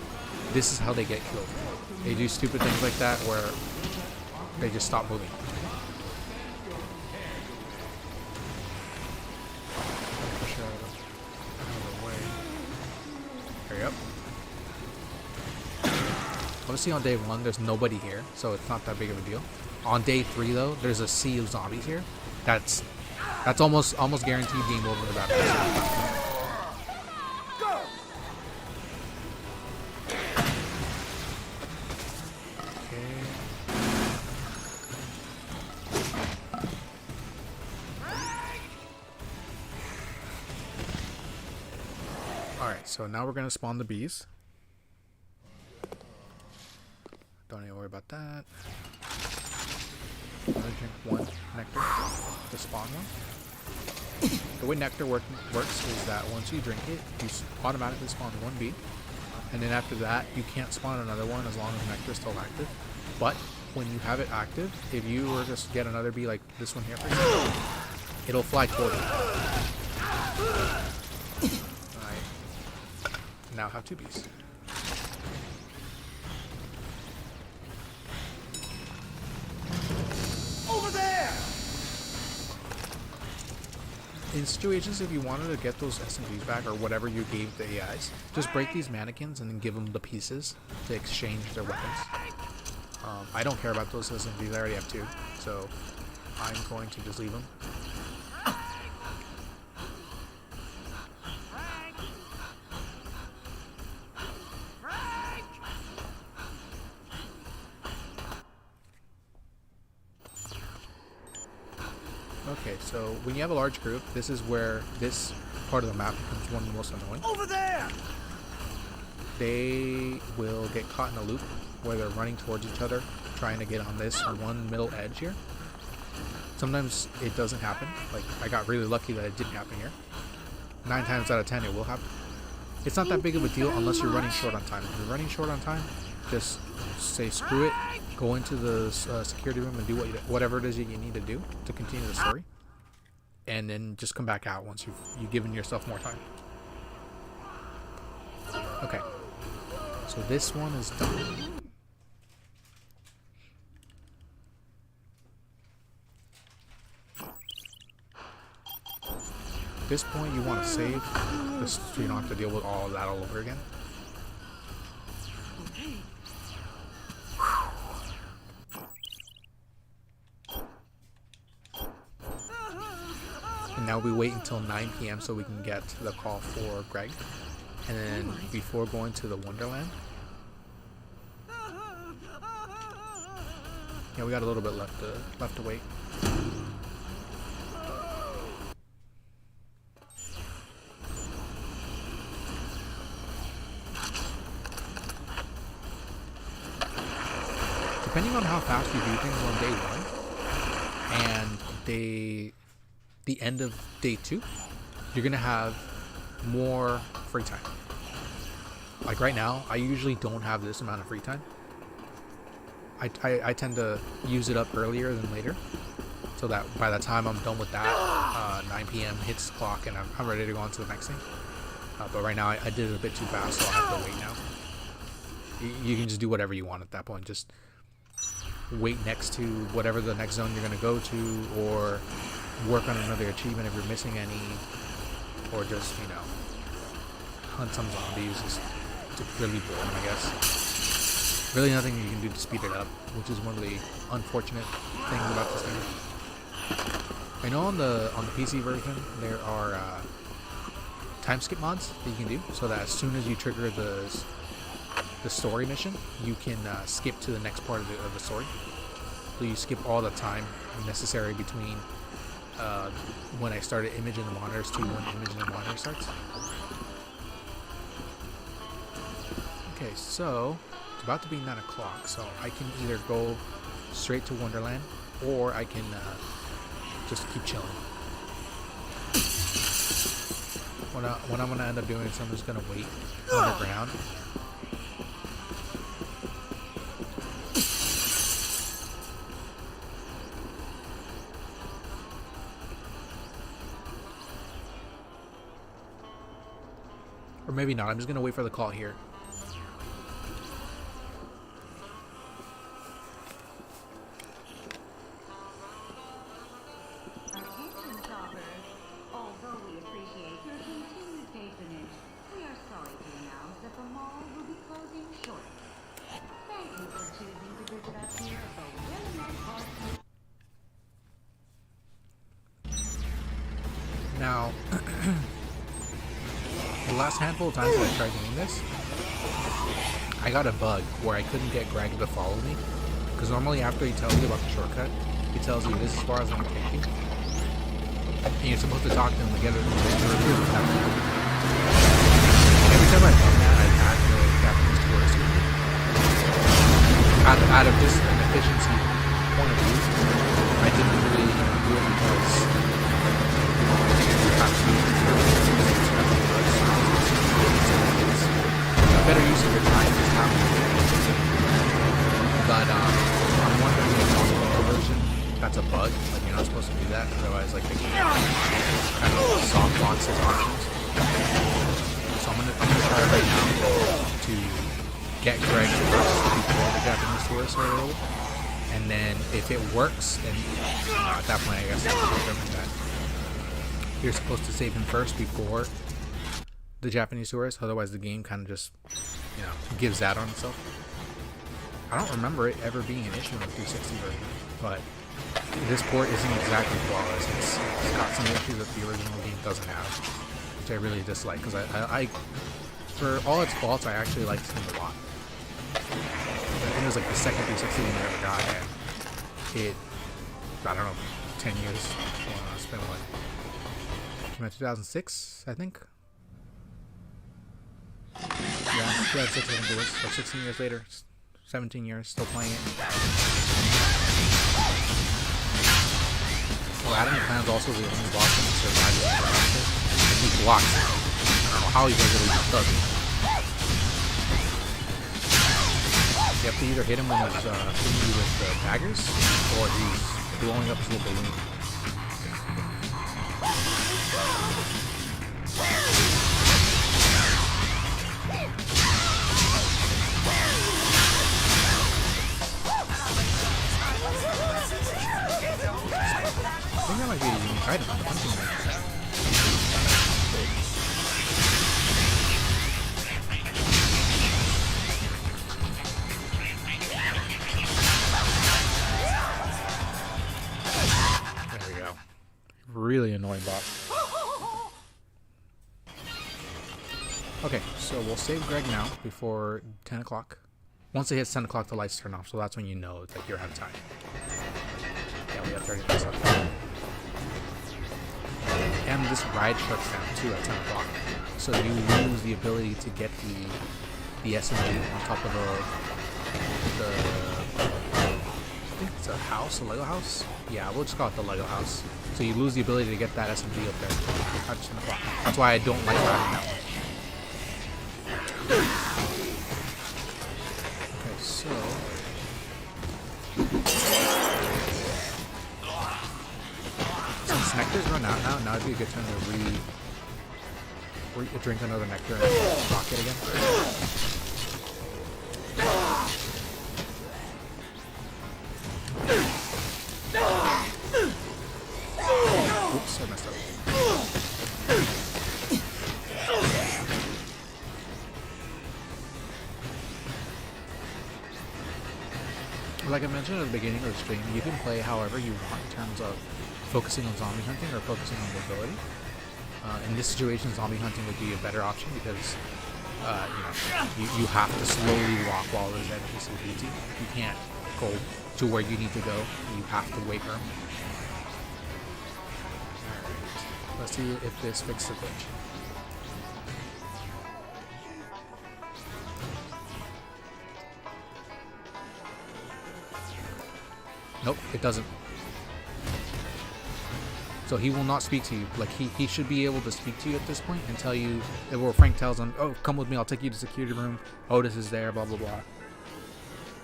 This is how they get killed. They do stupid things like that where they just stop moving. Hurry up. Obviously on day 1 there's nobody here, so it's not that big of a deal. On day 3 though, there's a sea of zombies here. That's almost guaranteed game over without that. Alright, so now we're going to spawn the bees. Don't need to worry about that. I'm going to drink 1 nectar to spawn one. The way nectar works is that once you drink it, you automatically spawn 1 bee. And then after that, you can't spawn another one as long as nectar is still active. But when you have it active, if you were to get another bee like this one here, for example, it'll fly toward you. Now have 2 bees. Over there! In situations, if you wanted to get those SMGs back or whatever you gave the AIs, just break these mannequins and then give them the pieces to exchange their weapons. I don't care about those SMGs, I already have 2, so I'm going to just leave them. Okay, so when you have a large group, this is where this part of the map becomes one of the most annoying. Over there! They will get caught in a loop where they're running towards each other, trying to get on this one middle edge here. Sometimes it doesn't happen. Like, I got really lucky that it didn't happen here. 9 times out of 10 it will happen. It's not that big of a deal unless you're running short on time. If you're running short on time, just say screw it, go into the security room and do whatever it is you need to do to continue the story, and then just come back out once you've given yourself more time. Okay, so this one is done. At this point you want to save, just so you don't have to deal with all of that all over again. And now we wait until 9 p.m. so we can get the call for Greg. And then before going to the Wonderland. Yeah, we got a little bit left to wait. Depending on how fast you do things on day 1 and the end of day 2, you're gonna have more free time. Like right now, I usually don't have this amount of free time. I tend to use it up earlier than later, so that by the time I'm done with that, 9 p.m. hits the clock and I'm ready to go on to the next thing. But right now I did it a bit too fast, so I have to wait now. You can just do whatever you want at that point. Just wait next to whatever the next zone you're going to go to, or work on another achievement if you're missing any, or just, you know, hunt some zombies just to really bore them, I guess. Really nothing you can do to speed it up, which is one of the unfortunate things about this game. I know on the PC version there are time skip mods that you can do, so that as soon as you trigger the story mission, you can skip to the next part of the story. So you skip all the time necessary between when I started Image in the Monitors to when Image in the Monitor starts. Okay, so it's about to be 9 o'clock, so I can either go straight to Wonderland, or I can just keep chilling. What I'm going to end up doing is I'm just going to wait underground. Or maybe not, I'm just going to wait for the call here. Attention shoppers. Although we appreciate your continued patronage, we are sorry to announce that the mall will be closing shortly. Thank last handful of times that I tried doing this, I got a bug where I couldn't get Greg to follow me. Because normally after he tells you about the shortcut, he tells you this is as far as I'm going to take you. And you're supposed to talk to him to get it. Every time I've done that, I've had the Japanese tourist with me. Out of just an efficiency point of view, I didn't really do it because you have to a better use of your time is how but I'm wondering if on the version that's a bug, like you're not supposed to do that, otherwise like they kind of soft box as options. So I'm gonna try right now to get Greg first before the Japanese tourists are available, and then if it works, then at that point I guess I'll determine that you're supposed to save him first before the Japanese tourists, otherwise the game kind of just, you know, gives that on itself. I don't remember it ever being an issue in the 360 version, but this port isn't exactly flawless. It's got some issues that the original game doesn't have, which I really dislike, because I for all its faults, I actually like this game a lot. I think it was like the second 360 game I ever got, and it, I don't know, 10 years, well, it's been what, came out 2006, I think? Yeah, 2006 I think it was, so 16 years later, 17 years, still playing it. Well, Adam McClana's also the only boss in the survival character, and he blocks it. I don't know how he does it, he just does it. You have to either hit him when he's hitting you with daggers, or he's blowing up his little balloon. I think that might be a unique item on the hunting range. There we go. Really annoying boss. Okay, so we'll save Greg now before 10 o'clock. Once it hits 10 o'clock, the lights turn off, so that's when you know that you're out of time. Yeah, we have 30 minutes left. And this ride shuts down too at 10 o'clock. So you lose the ability to get the SMG on top of the I think it's a house, a Lego house? Yeah, we'll just call it the Lego house. So you lose the ability to get that SMG up there at 10 o'clock. That's why I don't like riding that one. Okay, so since nectar's run out now would be a good time to drink another nectar and rock it again. Oops, I messed up. Like I mentioned at the beginning of the stream, you can play however you want in terms of focusing on zombie hunting or focusing on mobility. In this situation, zombie hunting would be a better option because you have to slowly walk while there's NPC beating. You can't go to where you need to go. You have to wait for them. Alright, let's see if this fixes the glitch. Nope, it doesn't. So he will not speak to you. Like he should be able to speak to you at this point and tell you, where Frank tells him, "Oh, come with me. I'll take you to the security room. Otis is there. Blah blah blah."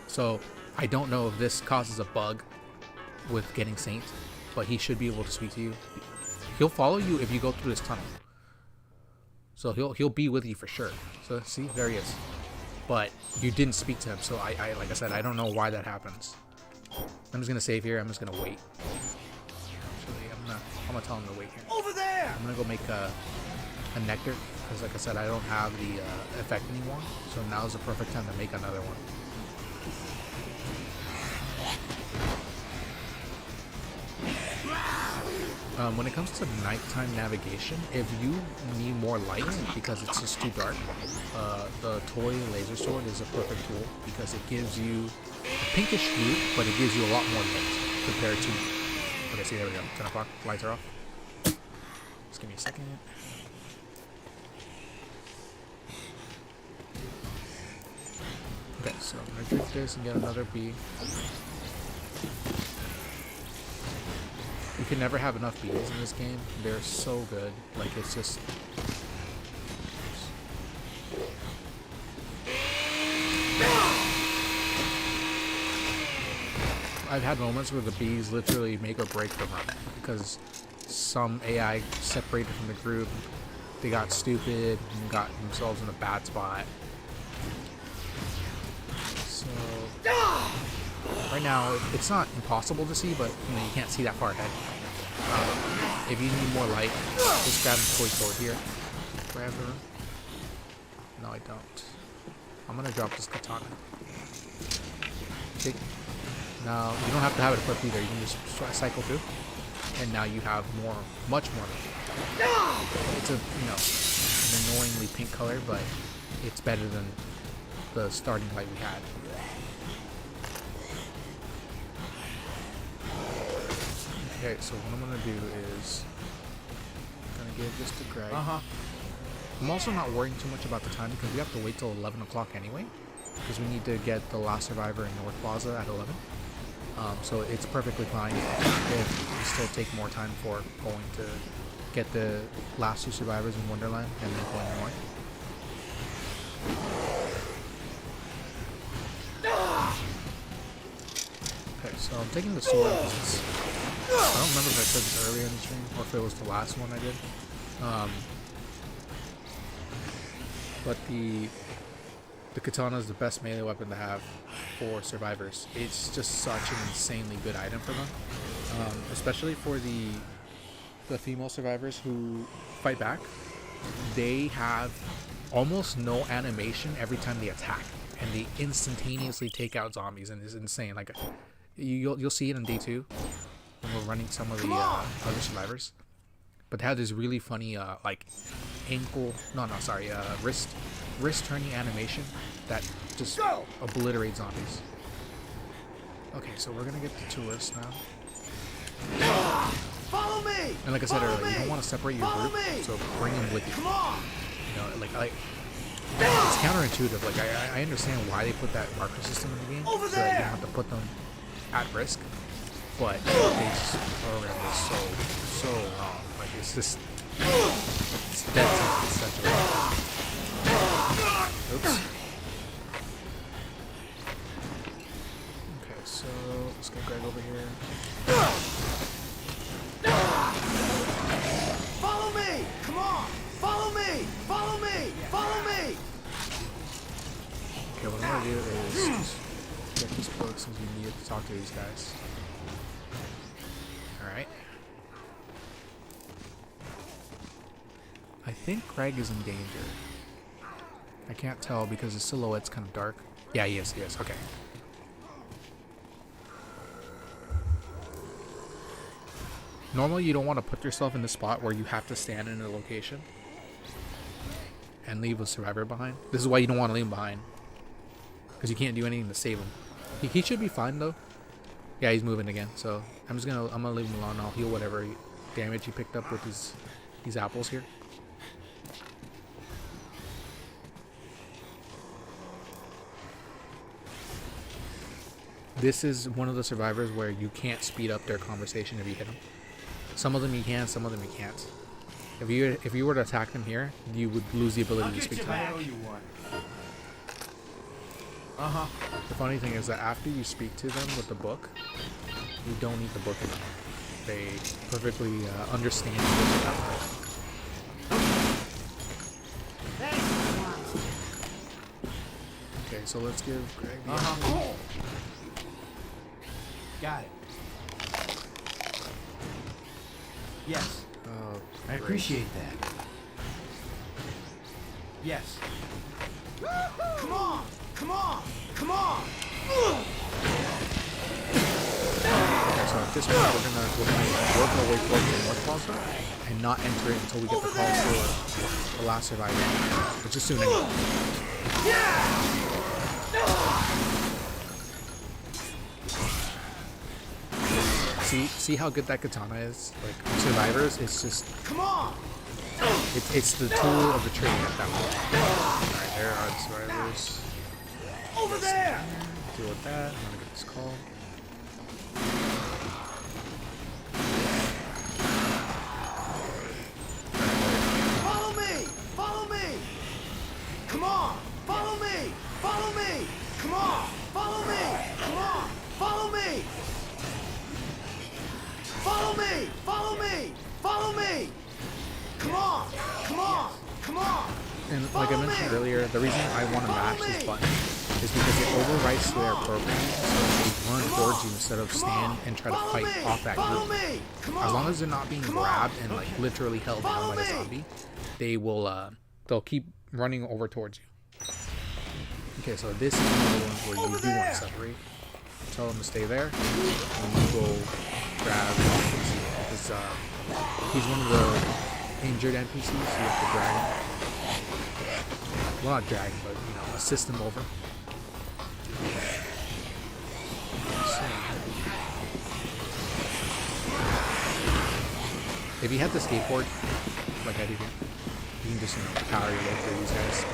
So I don't know if this causes a bug with getting Saint, but he should be able to speak to you. He'll follow you if you go through this tunnel. So he'll be with you for sure. So see, there he is. But you didn't speak to him. So I like I said, I don't know why that happens. I'm just gonna save here. I'm just gonna wait. Actually, I'm gonna tell him to wait here. Over there! I'm gonna go make a nectar because, like I said, I don't have the effect anymore. So now is the perfect time to make another one. When it comes to nighttime navigation, if you need more light because it's just too dark, the toy laser sword is a perfect tool because it gives you a pinkish hue, but it gives you a lot more light compared to. Okay, see, there we go. 10 o'clock. Lights are off. Just give me a second. Okay, so I'm gonna drink this and get another bee. You can never have enough bees in this game. They're so good. Like, it's just... I've had moments where the bees literally make or break the run because some AI separated from the group, they got stupid and got themselves in a bad spot. So right now it's not impossible to see, but you know, you can't see that far ahead. If you need more light, just grab the toy sword here. Forever. No, I don't. I'm gonna drop this katana. Okay. Now you don't have to have it equipped either. You can just cycle through, and now you have much more light. It's an annoyingly pink color, but it's better than the starting light we had. Okay, so what I'm gonna do is I'm gonna give this to Greg. I'm also not worrying too much about the time because we have to wait till 11 o'clock anyway, because we need to get the last survivor in North Plaza at 11. So it's perfectly fine if we still take more time for going to get the last 2 survivors in Wonderland and then going north. Okay, so I'm taking the sword because it's... I don't remember if I said this earlier in the stream or if it was the last one I did. But the katana is the best melee weapon to have for survivors. It's just such an insanely good item for them, especially for the female survivors who fight back. They have almost no animation every time they attack, and they instantaneously take out zombies, and it's insane. Like you'll see it in day 2 when we're running some of the other survivors. But they have this really funny like wrist turning animation that just obliterates zombies. Okay, so we're gonna get the tourists now. Follow me! And like I said earlier, you don't want to separate your group, so bring them with you. Come on! You know, like it's counterintuitive. Like I understand why they put that marker system in the game, Over so that you there! don't have to put them at risk. But they just program is so wrong. Like it's just it's dead essentially. Oops. Okay, so let's get Greg over here. Follow me! Come on! Follow me! Follow me! Follow me! Okay, what I'm gonna do is just get this book since we need to talk to these guys. Alright. I think Greg is in danger. I can't tell because his silhouette's kind of dark. Yeah, he is, okay. Normally you don't want to put yourself in the spot where you have to stand in a location and leave a survivor behind. This is why you don't want to leave him behind, because you can't do anything to save him. He should be fine though. Yeah, he's moving again, so I'm gonna leave him alone. I'll heal whatever damage he picked up with these apples here. This is one of the survivors where you can't speed up their conversation if you hit them. Some of them you can, some of them you can't. If you were to attack them here, you would lose the ability to speak to them. The funny thing is that after you speak to them with the book, you don't need the book anymore. They perfectly understand it that way. Okay, so let's give Greg the Got it. Yes. Oh, I appreciate that. Yes. Come on! Come on! Come on! Okay, so at this point, we're gonna work our way towards the North Plaza and not enter it until we get the call for the last survivor, which is soon anyway. See how good that katana is? Like, survivors, it's just... Come on! It's the tool of the trade at that point. Alright, there are the survivors. Over there! Deal with that. I'm gonna get this call. Follow me! Follow me! Come on! Follow me! Follow me! Come on! Follow me! Come on! Follow me! Follow me! Follow me! Follow me! Come on! Come on! Come on! And like I mentioned earlier, the reason I want to mash this button is because it overwrites their programming, so they run towards you instead of stand and try to fight off that group. As long as they're not being grabbed and like literally held down by the zombie, they will they'll keep running over towards you. Okay, so this is one of the ones where you do want to separate. Tell them to stay there, and you go grab because he's one of the injured NPCs, so you have to drag him. Well, not drag him, but you know, assist him over. So, if you had the skateboard, like I do here, you can just, you know, power your way through these guys.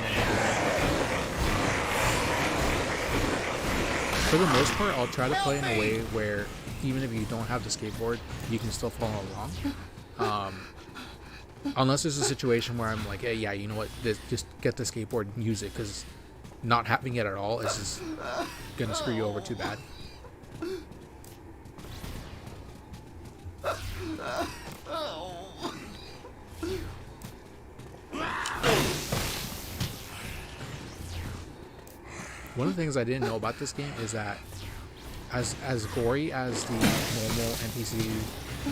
For the most part, I'll try to play in a way where even if you don't have the skateboard, you can still follow along. Unless there's a situation where I'm like, hey, yeah, you know what, just get the skateboard and use it, because not having it at all is just gonna screw you over too bad. One of the things I didn't know about this game is that as gory as the normal NPC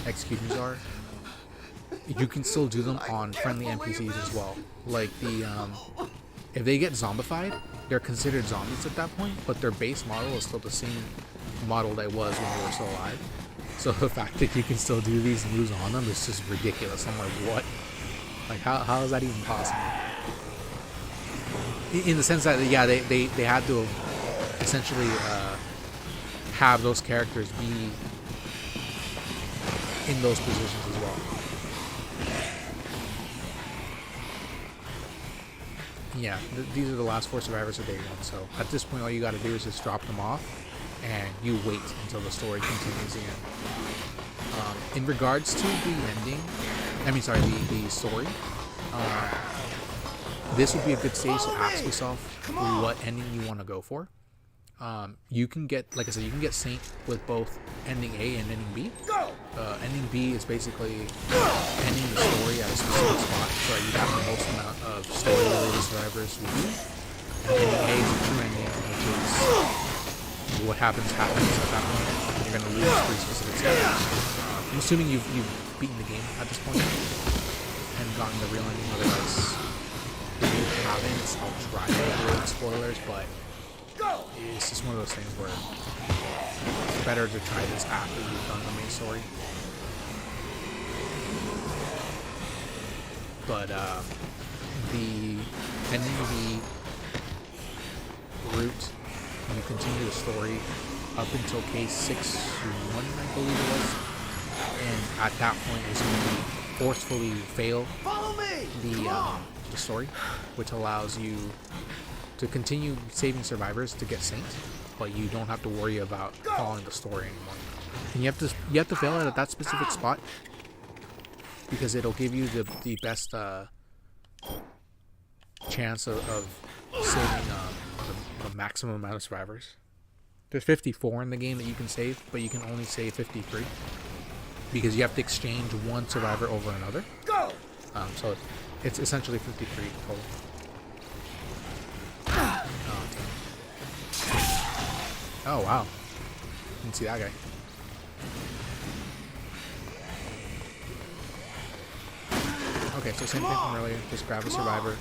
executions are, you can still do them on friendly NPCs as well. Like if they get zombified, they're considered zombies at that point, but their base model is still the same model that was when they were still alive. So the fact that you can still do these moves on them is just ridiculous. I'm like, what? Like, how is that even possible? In the sense that, yeah, they had to essentially have those characters be in those positions as well. Yeah, these are the last 4 survivors of day 1, so at this point all you gotta do is just drop them off and you wait until the story continues again. In regards to the ending, the story, this would be a good stage to ask yourself what ending you want to go for. You can get, like I said, you can get Saint with both ending A and ending B. Ending B is basically ending the story at a specific spot, so that you have the most amount of story-related survivors with you. And ending A is a true ending, which is what happens at that point. You're going to lose 3 specific survivors. I'm assuming you've beaten the game at this point and gotten the real ending. Otherwise, if you haven't, I'll try to avoid spoilers, but it's just one of those things where it's better to try this after you've done the main story. But the ending of the route, you continue the story up until case 6-1, I believe it was, and at that point is when you forcefully fail the story, which allows you to continue saving survivors to get Saint, but you don't have to worry about following the story anymore. And you have to fail it at that specific spot because it'll give you the best chance of saving the maximum amount of survivors. There's 54 in the game that you can save, but you can only save 53 because you have to exchange one survivor over another. So it's essentially 53 total. Oh wow, didn't see that guy. Okay, so same thing from earlier, just grab a survivor,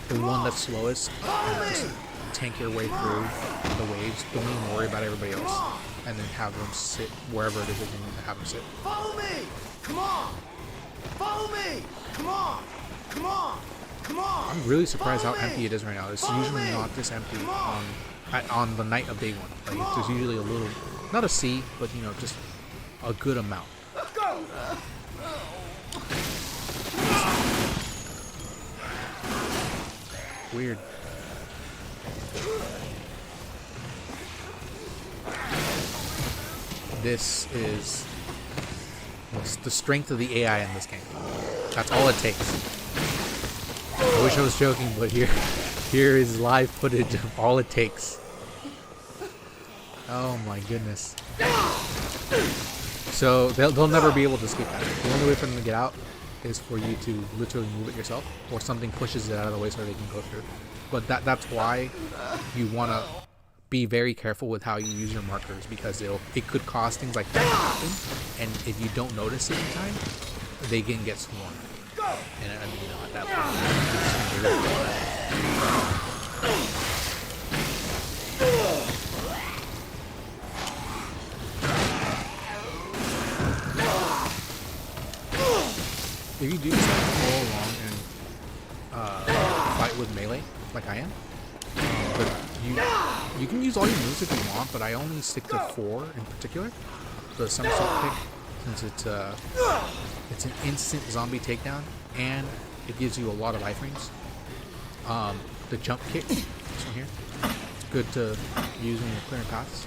the one that's slowest, and just tank your way through the waves. Don't even worry about everybody else. and then have them sit wherever it is that you need to have them sit. Follow me! Come on! Follow me! Come on! Come on! Come on! I'm really surprised how Follow me! empty it is right now. It's Follow usually me! not this empty Come on! on the night of day one. Like, there's usually a little, not a sea, but you know, just a good amount. Let's go! Weird. This is the strength of the AI in this game. That's all it takes. I wish I was joking, but here is live footage of all it takes. Oh my goodness. So they'll never be able to escape that. The only way for them to get out is for you to literally move it yourself, or something pushes it out of the way so they can go through. But that's why you want to be very careful with how you use your markers, because it could cause things like that to happen, and if you don't notice it in time, they can get swarmed. And I mean, you know, at that point, it's gonna be really bad. If you do decide to go along and fight with melee, like I am, but you can use all your moves if you want, but I only stick to 4 in particular. The somersault kick, since it's an instant zombie takedown, and it gives you a lot of iframes. The jump kick, this one here, it's good to use when you're clearing paths.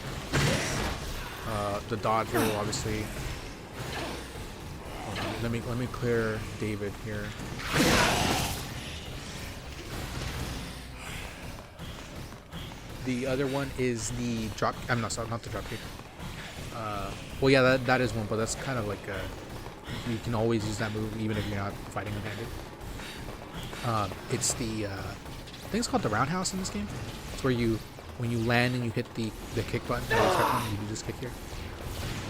The dodge roll, obviously. Hold on, let me clear David here. The other one is the drop. I'm not sorry, not the drop kick. Well, yeah, that is one, but that's kind of like you can always use that move even if you're not fighting one-handed. It's the I think it's called the roundhouse in this game. It's where when you land and you hit the kick button, you do this kick here.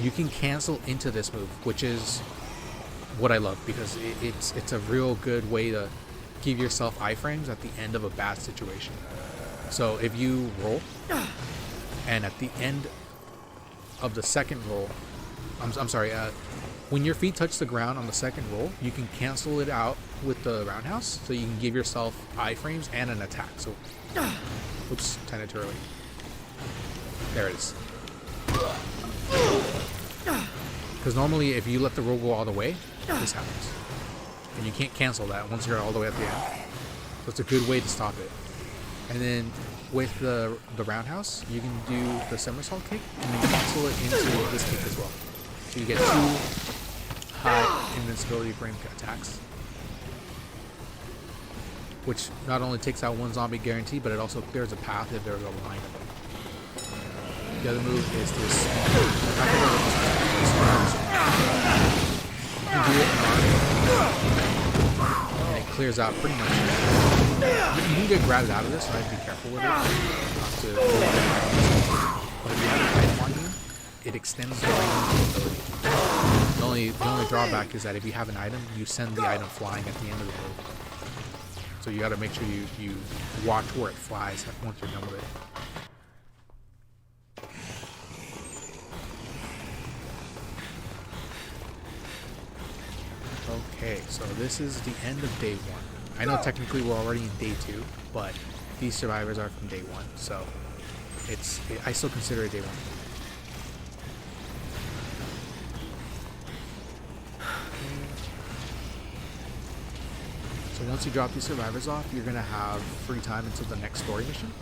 You can cancel into this move, which is what I love, because it's a real good way to give yourself iframes at the end of a bad situation. So if you roll, and at the end of the second roll, I'm sorry, when your feet touch the ground on the second roll, you can cancel it out with the roundhouse, so you can give yourself iframes and an attack. So, oops, 10 too early. There it is. Because normally, if you let the roll go all the way, this happens, and you can't cancel that once you're all the way at the end. So it's a good way to stop it. And then with the roundhouse, you can do the somersault kick and then cancel it into this kick as well. So you get 2 high invincibility frame attacks, which not only takes out 1 zombie guarantee, but it also clears a path if there's a line of them. The other move is this. You can do it in arm, and it clears out pretty much. You can get grabbed out of this, so I have to be careful with it. But if you have an item on you, it extends the range ability. The only drawback is that if you have an item, you send the item flying at the end of the move. So you got to make sure you watch where it flies once you're done with it. Okay, so this is the end of day 1. I know technically we're already in day 2, but these survivors are from day 1, so I still consider it day 1. So once you drop these survivors off, you're gonna have free time until the next story mission,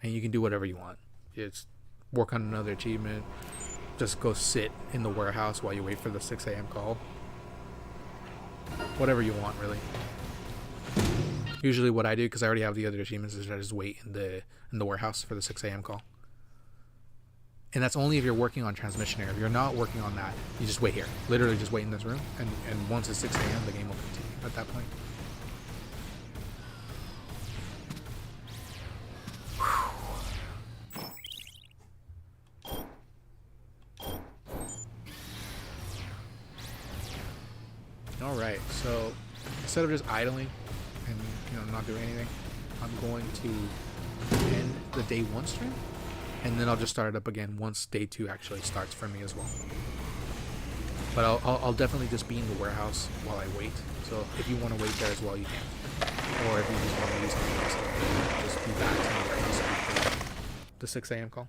and you can do whatever you want. It's work on another achievement, just go sit in the warehouse while you wait for the 6 a.m. call. Whatever you want, really. Usually what I do, because I already have the other achievements, is I just wait in the warehouse for the 6 a.m. call. And that's only if you're working on transmission error. If you're not working on that, you just wait here. Literally just wait in this room, and once it's 6 a.m., the game will continue at that point. Alright, so instead of just idling and not doing anything, I'm going to end the day 1 stream And then I'll just start it up again once day 2 actually starts for me as well. But I'll definitely just be in the warehouse while I wait. So if you want to wait there as well, you can. Or if you just want to use something else, just be back in the warehouse before the 6 a.m. call.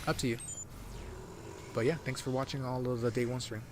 Up to you. But yeah, thanks for watching all of the day 1 stream.